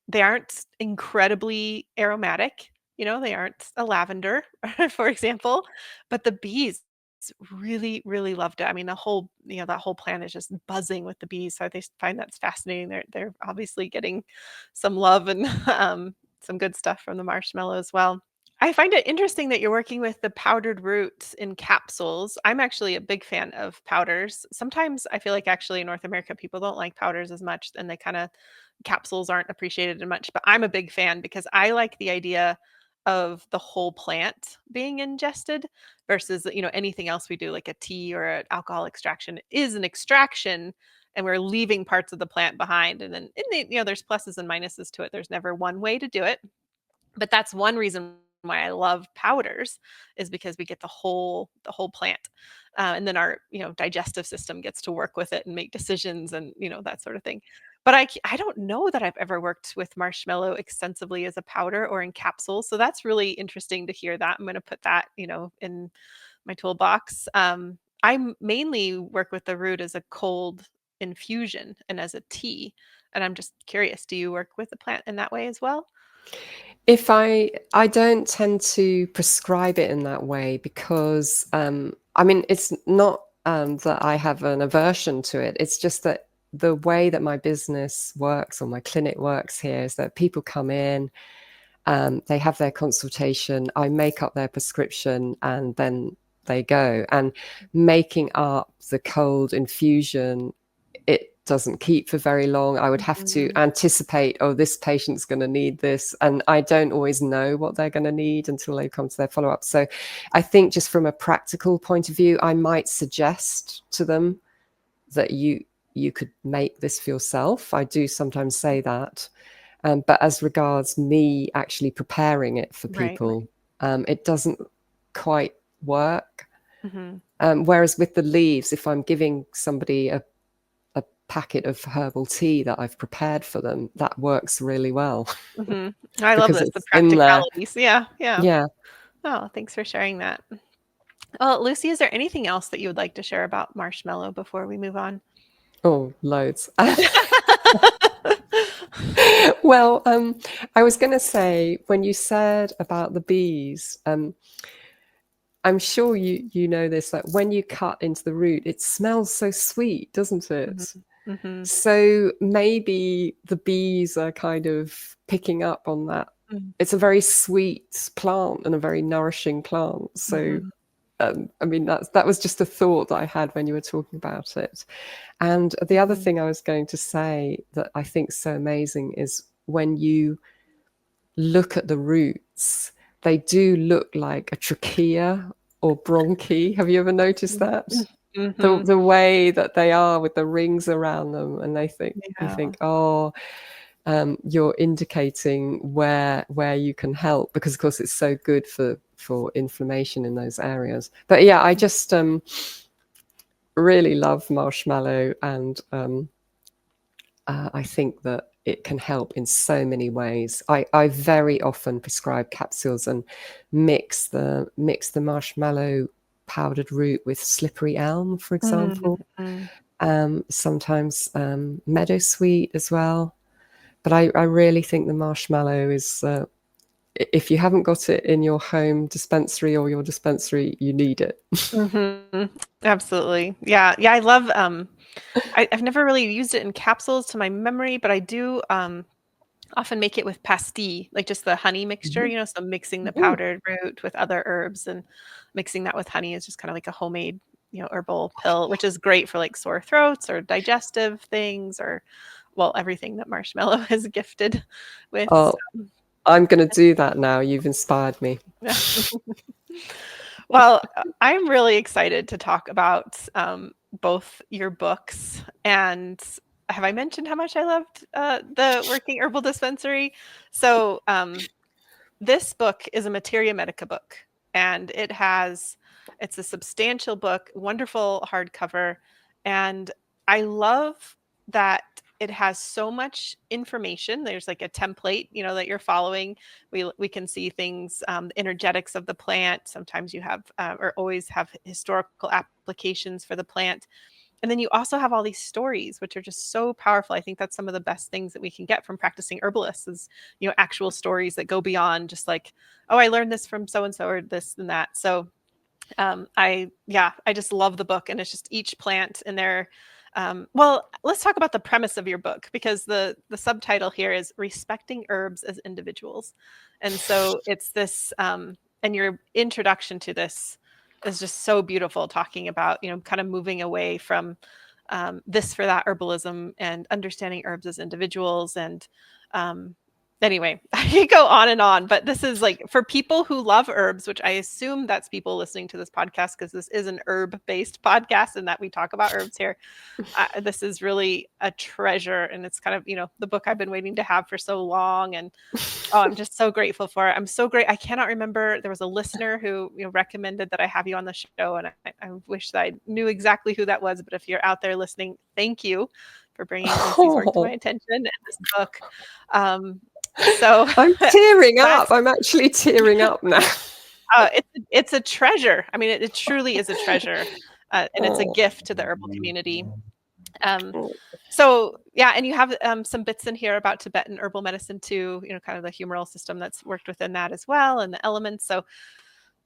C: They aren't incredibly aromatic. They aren't a lavender, for example, but the bees really, really loved it. I mean, that whole plant is just buzzing with the bees. So they find that's fascinating. They're obviously getting some love and some good stuff from the marshmallow as well. I find it interesting that you're working with the powdered roots in capsules. I'm actually a big fan of powders. Sometimes I feel like actually in North America, people don't like powders as much, and capsules aren't appreciated as much. But I'm a big fan because I like the idea of the whole plant being ingested versus, anything else we do, like a tea or an alcohol extraction is an extraction, and we're leaving parts of the plant behind. And then, there's pluses and minuses to it. There's never one way to do it. But that's one reason why I love powders, is because we get the whole plant, and then our digestive system gets to work with it and make decisions and that sort of thing. But I don't know that I've ever worked with marshmallow extensively as a powder or in capsules, so that's really interesting to hear that. I'm going to put that in my toolbox. I mainly work with the root as a cold infusion and as a tea, and I'm just curious, do you work with the plant in that way as well?
A: If I don't tend to prescribe it in that way because I mean, it's not that I have an aversion to it. It's just that the way that my business works or my clinic works here is that people come in, they have their consultation, I make up their prescription, and then they go. And making up the cold infusion, it doesn't keep for very long. I would have to anticipate, oh, this patient's going to need this. And I don't always know what they're going to need until they come to their follow-up. So I think just from a practical point of view, I might suggest to them that you could make this for yourself. I do sometimes say that. But as regards me actually preparing it for people, it doesn't quite work. Whereas with the leaves, if I'm giving somebody a packet of herbal tea that I've prepared for them, that works really well.
C: I love
A: because
C: this, the
A: it's in there.
C: practicalities. Yeah, yeah.
A: Yeah.
C: Oh, thanks for sharing that. Well, Lucy, is there anything else that you would like to share about marshmallow before we move on?
A: Oh, loads. Well, I was going to say, when you said about the bees, I'm sure you know this, like when you cut into the root, it smells so sweet, doesn't it? So maybe the bees are kind of picking up on that. It's a very sweet plant and a very nourishing plant. So I mean, that was just a thought that I had when you were talking about it. And the other thing I was going to say that I think is so amazing is when you look at the roots, they do look like a trachea or bronchi. Have you ever noticed that? The way that they are with the rings around them, and you think, oh, you're indicating where you can help, because of course it's so good for inflammation in those areas. But yeah, I just really love marshmallow, and I think that it can help in so many ways. I very often prescribe capsules and mix the marshmallow powdered root with slippery elm, for example. Sometimes meadowsweet as well. But I really think the marshmallow is if you haven't got it in your home dispensary or your dispensary, you need it.
C: Absolutely. Yeah. Yeah. I love, I've never really used it in capsules to my memory, but I do often make it with pastilles, like just the honey mixture,
A: Mhm.
C: so mixing the
A: Ooh.
C: powdered root with other herbs and mixing that with honey is just kind of like a homemade, herbal pill, which is great for like sore throats or digestive things or, well, everything that Marshmallow is gifted with.
A: Oh, I'm going to do that now. You've inspired me.
C: So. Well, I'm really excited to talk about both your books. And have I mentioned how much I loved the Working Herbal Dispensary? So this book is a Materia Medica book, and it's a substantial book, wonderful hardcover, and I love that it has so much information. There's like a template, that you're following. We can see things, the energetics of the plant. Sometimes you have, or always have historical applications for the plant. And then you also have all these stories, which are just so powerful. I think that's some of the best things that we can get from practicing herbalists is, actual stories that go beyond just like, oh, I learned this from so and so or this and that. So I just love the book, and it's just each plant in there. Well, let's talk about the premise of your book, because the subtitle here is Respecting Herbs as Individuals. And so it's this, and your introduction to this is just so beautiful, talking about, kind of moving away from this for that herbalism and understanding herbs as individuals. And anyway, I could go on and on, but this is like for people who love herbs, which I assume that's people listening to this podcast, because this is an herb-based podcast and that we talk about herbs here. This is really a treasure, and it's kind of, the book I've been waiting to have for so long. And I'm just so grateful for it. I'm so great. I cannot remember. There was a listener who recommended that I have you on the show, and I wish that I knew exactly who that was. But if you're out there listening, thank you for bringing Lucy's work to my attention and this book. So
A: I'm tearing up. I'm actually tearing up now.
C: It's a treasure. I mean, it truly is a treasure, and it's a gift to the herbal community. So yeah, and you have some bits in here about Tibetan herbal medicine too, kind of the humoral system that's worked within that as well, and the elements. So,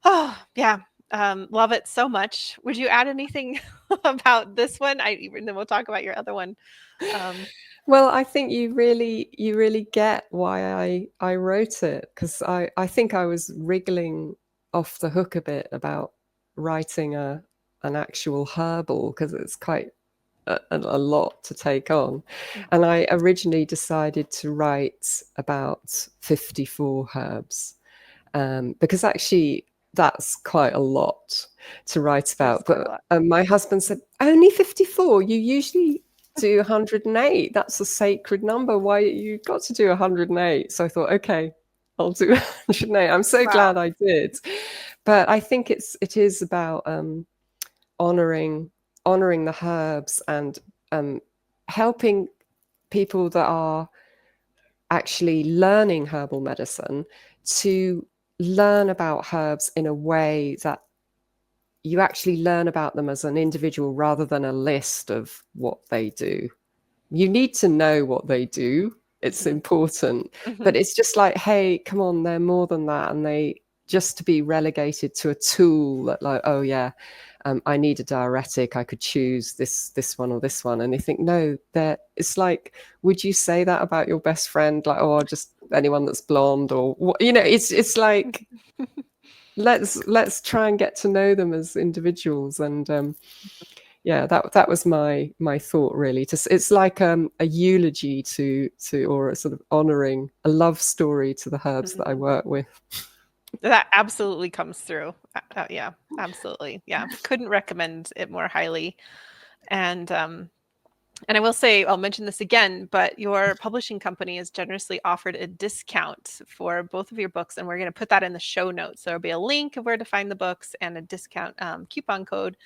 C: oh yeah, love it so much. Would you add anything about this one? And then we'll talk about your other one.
A: Well, I think you really get why I wrote it, because I think I was wriggling off the hook a bit about writing an actual herbal, because it's quite a lot to take on. And I originally decided to write about 54 herbs, because actually that's quite a lot to write about. But my husband said, only 54? You usually do 108. That's a sacred number. Why you got to do 108? So I thought, okay, I'll do 108. I'm so glad I did. But I think it is about honoring the herbs and helping people that are actually learning herbal medicine to learn about herbs in a way that you actually learn about them as an individual rather than a list of what they do. You need to know what they do. It's important. But it's just like, hey, come on, they're more than that. And they just to be relegated to a tool that like, oh yeah, I need a diuretic. I could choose this one or this one. And they think, no, it's like, would you say that about your best friend? Like, oh, just anyone that's blonde or what? It's like, let's try and get to know them as individuals. And yeah, that was my thought really. It's like a eulogy to or a sort of honoring, a love story to the herbs that I work with.
C: That absolutely comes through. Yeah, absolutely. Yeah, couldn't recommend it more highly. And I will say, I'll mention this again, but your publishing company has generously offered a discount for both of your books, and we're going to put that in the show notes. So there'll be a link of where to find the books and a discount coupon code.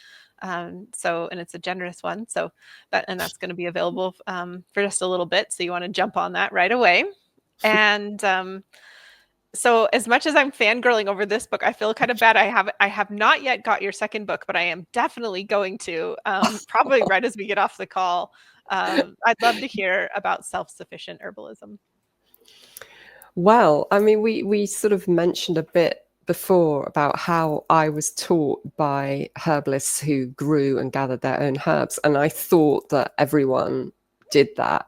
C: And it's a generous one. So that's going to be available for just a little bit. So you want to jump on that right away. And so as much as I'm fangirling over this book, I feel kind of bad. I have not yet got your second book, but I am definitely going to, probably right as we get off the call. I'd love to hear about self-sufficient herbalism.
A: Well, I mean, we sort of mentioned a bit before about how I was taught by herbalists who grew and gathered their own herbs, and I thought that everyone did that.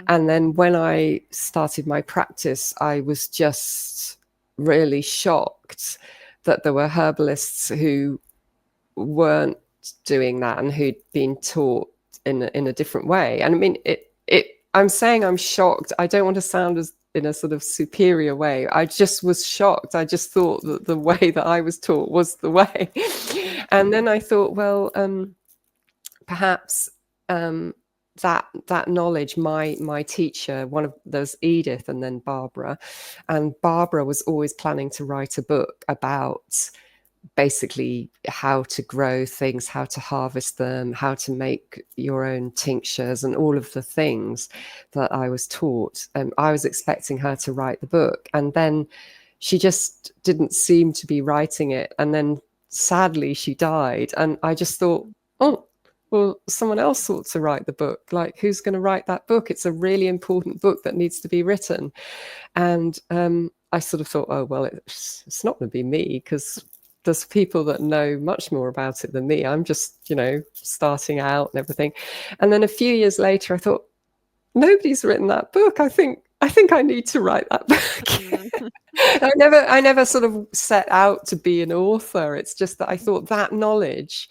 A: And then when I started my practice, I was just really shocked that there were herbalists who weren't doing that and who'd been taught in a different way. And I mean, I'm saying I'm shocked. I don't want to sound as in a sort of superior way. I just was shocked. I just thought that the way that I was taught was the way. And then I thought, well, perhaps that knowledge, my teacher, one of those, Edith and then Barbara, and Barbara was always planning to write a book about basically how to grow things, how to harvest them, how to make your own tinctures, and all of the things that I was taught. I was expecting her to write the book, and then she just didn't seem to be writing it. And then sadly she died, and I just thought, oh, well, someone else ought to write the book. Like, who's going to write that book? It's a really important book that needs to be written. And I sort of thought, oh, well, it's not going to be me, because there's people that know much more about it than me. I'm just, starting out and everything. And then a few years later, I thought, nobody's written that book. I think I need to write that book. I never sort of set out to be an author. It's just that I thought that knowledge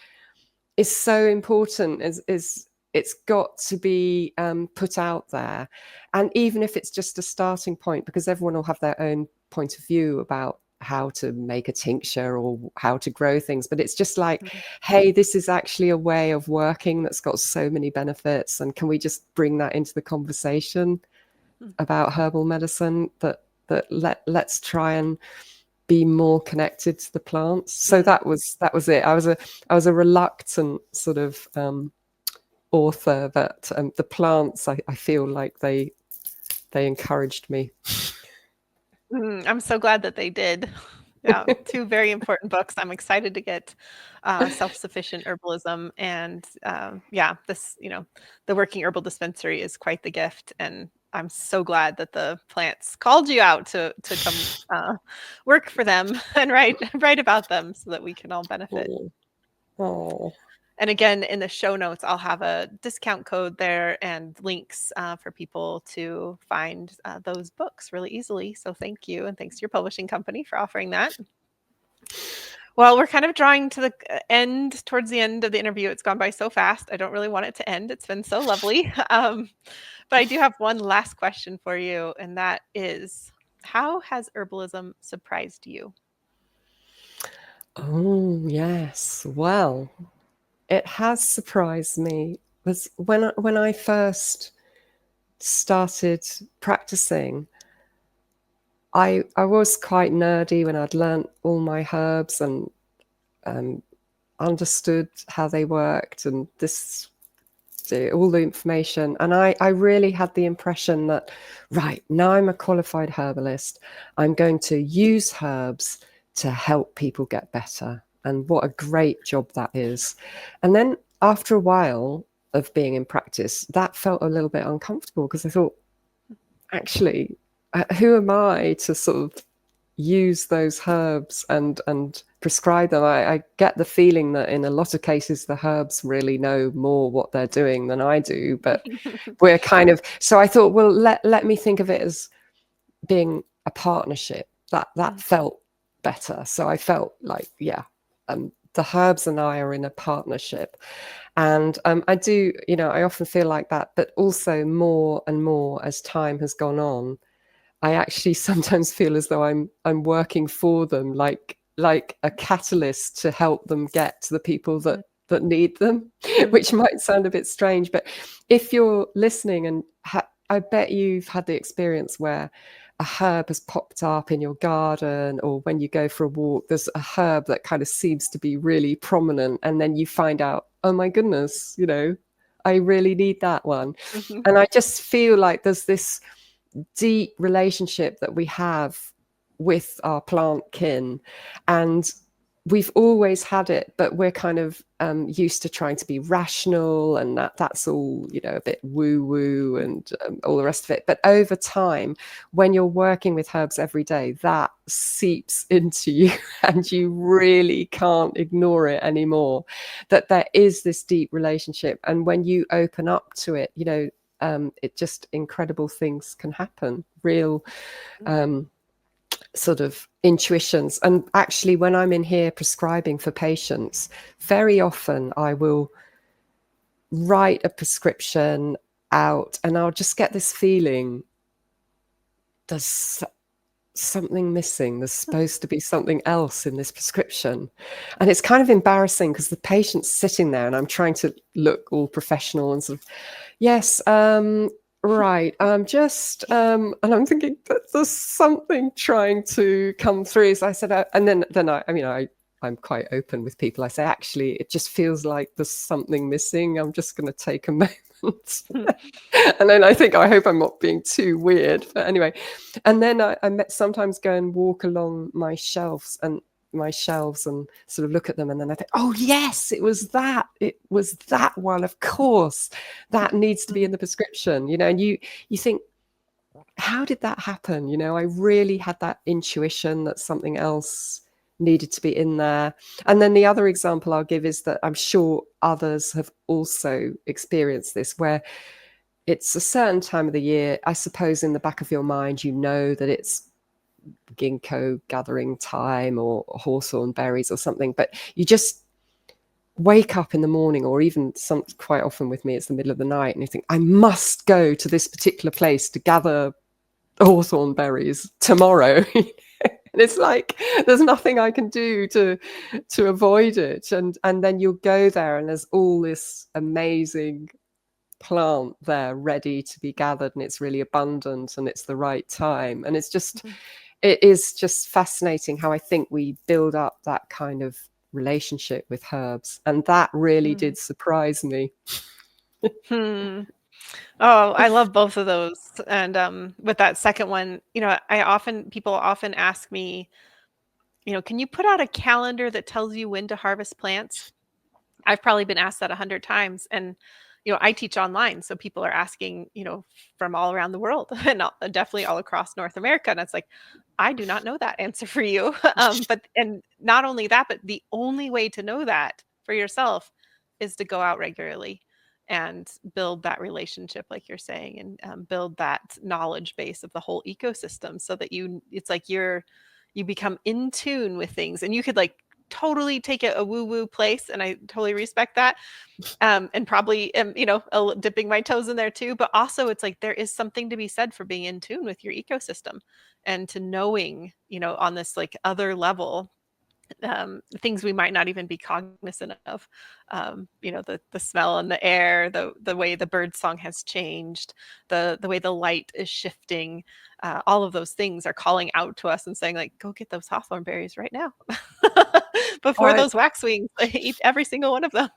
A: is so important. It's got to be put out there. And even if it's just a starting point, because everyone will have their own point of view about how to make a tincture or how to grow things, but it's just like, hey, this is actually a way of working that's got so many benefits, and can we just bring that into the conversation about herbal medicine, that let's try and be more connected to the plants. So that was it. I was a reluctant sort of author, but the plants, I feel like they encouraged me.
C: I'm so glad that they did. Yeah, two very important books. I'm excited to get Self-Sufficient Herbalism, and this, the Working Herbal Dispensary is quite the gift, and I'm so glad that the plants called you out to come work for them and write about them so that we can all benefit.
A: Oh.
C: And again, in the show notes, I'll have a discount code there and links for people to find those books really easily. So thank you. And thanks to your publishing company for offering that. Well, we're kind of drawing to the towards the end of the interview. It's gone by so fast. I don't really want it to end. It's been so lovely. But I do have one last question for you. And that is, how has herbalism surprised you?
A: Oh, yes. Well, it has surprised me. Was when I first started practicing, I was quite nerdy when I'd learnt all my herbs and understood how they worked and all the information. And I really had the impression that, right, now I'm a qualified herbalist, I'm going to use herbs to help people get better. And what a great job that is. And then after a while of being in practice, that felt a little bit uncomfortable, because I thought, actually, who am I to sort of use those herbs and prescribe them? I get the feeling that in a lot of cases, the herbs really know more what they're doing than I do, but we're kind of, so I thought, well, let me think of it as being a partnership. That felt better. So I felt like, the herbs and I are in a partnership. And I do, I often feel like that, but also more and more as time has gone on, I actually sometimes feel as though I'm working for them, like a catalyst to help them get to the people that need them, which might sound a bit strange. But if you're listening, and I bet you've had the experience where a herb has popped up in your garden, or when you go for a walk, there's a herb that kind of seems to be really prominent, and then you find out, oh my goodness, I really need that one. And I just feel like there's this deep relationship that we have with our plant kin, and we've always had it, but we're kind of used to trying to be rational, and that's all, you know, a bit woo-woo and all the rest of it. But over time, when you're working with herbs every day, that seeps into you and you really can't ignore it anymore, that there is this deep relationship. And when you open up to it, you know, it just, incredible things can happen, real sort of intuitions. And actually, when I'm in here prescribing for patients, very often I will write a prescription out and I'll just get this feeling, there's something missing, there's supposed to be something else in this prescription. And it's kind of embarrassing because the patient's sitting there and I'm trying to look all professional and sort of, yes, right, just and I'm thinking that there's something trying to come through. So I said, and then I'm quite open with people. I say, actually, it just feels like there's something missing. I'm just going to take a moment. And then I think, I hope I'm not being too weird. But anyway, and then I sometimes go and walk along my shelves and sort of look at them, and then I think, oh yes, it was that one, of course that needs to be in the prescription, you know. And you think, how did that happen? You know, I really had that intuition that something else needed to be in there. And then the other example I'll give is that I'm sure others have also experienced this, where it's a certain time of the year, I suppose in the back of your mind, you know that it's ginkgo gathering time or hawthorn berries or something, but you just wake up in the morning, or even quite often with me, it's the middle of the night, and you think, I must go to this particular place to gather hawthorn berries tomorrow. And it's like, there's nothing I can do to avoid it. And then you'll go there and there's all this amazing plant there ready to be gathered, and it's really abundant and it's the right time. And it's just, it is just fascinating how I think we build up that kind of relationship with herbs. And that really did surprise me.
C: Oh, I love both of those. And with that second one, you know, people often ask me, you know, can you put out a calendar that tells you when to harvest plants? I've probably been asked that 100 times. And, you know, I teach online, so people are asking, you know, from all around the world and definitely all across North America. And it's like, I do not know that answer for you. And not only that, but the only way to know that for yourself is to go out regularly and build that relationship, like you're saying, and build that knowledge base of the whole ecosystem, so that it's like you become in tune with things. And you could like totally take it a woo-woo place, and I totally respect that. And probably am, you know, dipping my toes in there too. But also, it's like there is something to be said for being in tune with your ecosystem, and to knowing, you know, on this like other level, things we might not even be cognizant of. You know, the smell in the air, the way the bird song has changed, the way the light is shifting. All of those things are calling out to us and saying, like, go get those hawthorn berries right now before those waxwings eat every single one of them.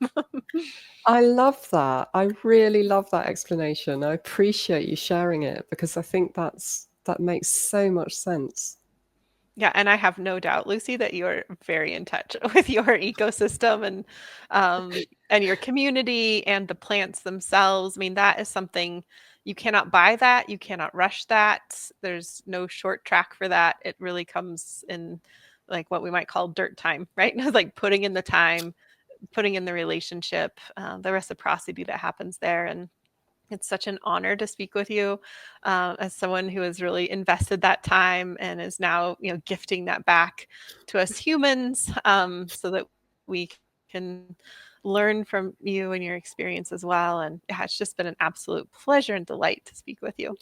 A: I love that. I really love that explanation. I appreciate you sharing it, because I think that makes so much sense.
C: Yeah, and I have no doubt, Lucy, that you're very in touch with your ecosystem and your community and the plants themselves. I mean, that is something, you cannot buy that, you cannot rush that. There's no short track for that. It really comes in like what we might call dirt time, right? Like putting in the time, putting in the relationship, the reciprocity that happens there. And it's such an honor to speak with you, as someone who has really invested that time and is now, you know, gifting that back to us humans, so that we can learn from you and your experience as well. And yeah, it's just been an absolute pleasure and delight to speak with you.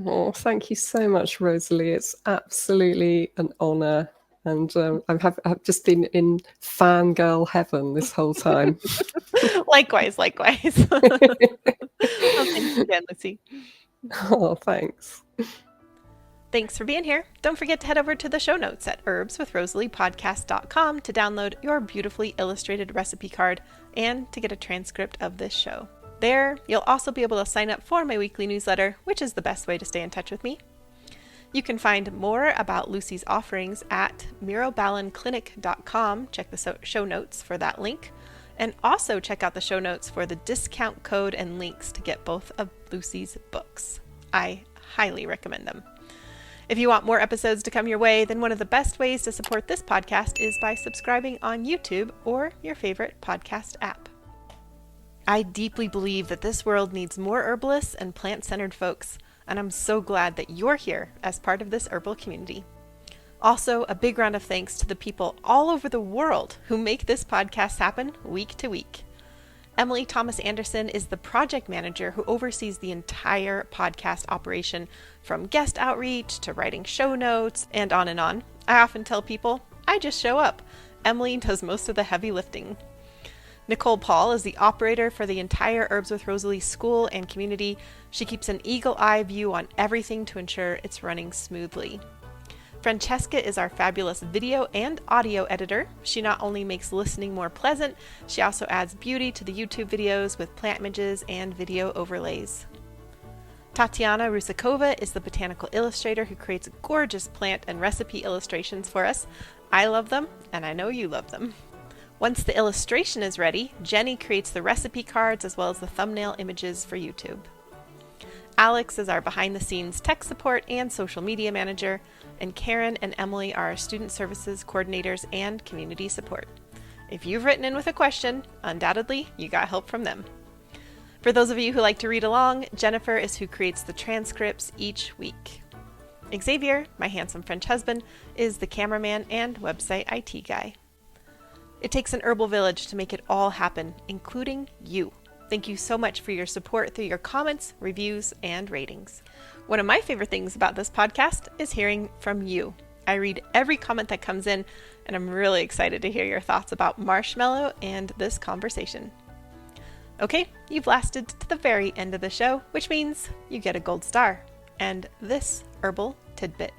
A: Oh, thank you so much, Rosalee. It's absolutely an honor. And I've just been in fangirl heaven this whole time.
C: Likewise. Well, thanks again, Lucy.
A: Oh, thanks.
C: Thanks for being here. Don't forget to head over to the show notes at herbswithrosaleepodcast.com to download your beautifully illustrated recipe card and to get a transcript of this show. There, you'll also be able to sign up for my weekly newsletter, which is the best way to stay in touch with me. You can find more about Lucy's offerings at mirabalanclinic.com. Check the show notes for that link. And also check out the show notes for the discount code and links to get both of Lucy's books. I highly recommend them. If you want more episodes to come your way, then one of the best ways to support this podcast is by subscribing on YouTube or your favorite podcast app. I deeply believe that this world needs more herbalists and plant-centered folks, and I'm so glad that you're here as part of this herbal community. Also, a big round of thanks to the people all over the world who make this podcast happen week to week. Emily Thomas Anderson is the project manager who oversees the entire podcast operation, from guest outreach to writing show notes and on and on. I often tell people, I just show up. Emily does most of the heavy lifting. Nicole Paul is the operator for the entire Herbs with Rosalee school and community. She keeps an eagle-eye view on everything to ensure it's running smoothly. Francesca is our fabulous video and audio editor. She not only makes listening more pleasant, she also adds beauty to the YouTube videos with plant images and video overlays. Tatiana Rusakova is the botanical illustrator who creates gorgeous plant and recipe illustrations for us. I love them, and I know you love them. Once the illustration is ready, Jenny creates the recipe cards as well as the thumbnail images for YouTube. Alex is our behind-the-scenes tech support and social media manager, and Karen and Emily are our student services coordinators and community support. If you've written in with a question, undoubtedly you got help from them. For those of you who like to read along, Jennifer is who creates the transcripts each week. Xavier, my handsome French husband, is the cameraman and website IT guy. It takes an herbal village to make it all happen, including you. Thank you so much for your support through your comments, reviews, and ratings. One of my favorite things about this podcast is hearing from you. I read every comment that comes in, and I'm really excited to hear your thoughts about Marshmallow and this conversation. Okay, you've lasted to the very end of the show, which means you get a gold star and this herbal tidbit.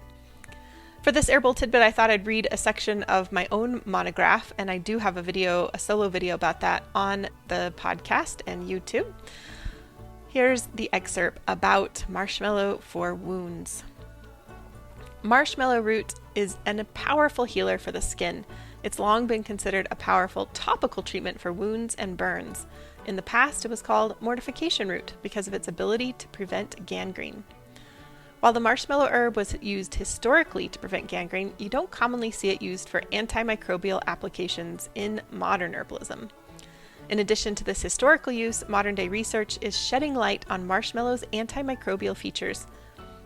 C: For this herbal tidbit, I thought I'd read a section of my own monograph, and I do have a solo video about that on the podcast and YouTube. Here's the excerpt about marshmallow for wounds. Marshmallow root is a powerful healer for the skin. It's long been considered a powerful topical treatment for wounds and burns. In the past, it was called mortification root because of its ability to prevent gangrene. While the marshmallow herb was used historically to prevent gangrene, you don't commonly see it used for antimicrobial applications in modern herbalism. In addition to this historical use, modern-day research is shedding light on marshmallow's antimicrobial features.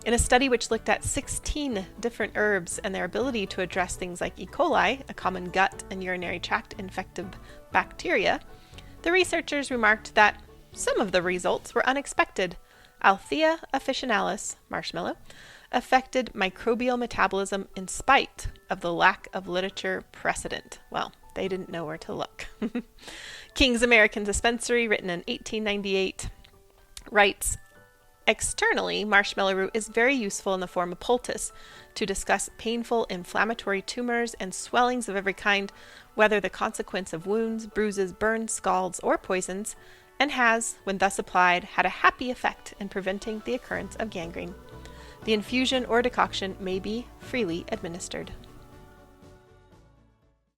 C: In a study which looked at 16 different herbs and their ability to address things like E. coli, a common gut and urinary tract infective bacteria, the researchers remarked that some of the results were unexpected. Althea officinalis, marshmallow, affected microbial metabolism in spite of the lack of literature precedent. Well, they didn't know where to look. King's American Dispensary, written in 1898, writes, externally, marshmallow root is very useful in the form of poultice to discuss painful inflammatory tumors and swellings of every kind, whether the consequence of wounds, bruises, burns, scalds, or poisons, and has, when thus applied, had a happy effect in preventing the occurrence of gangrene. The infusion or decoction may be freely administered.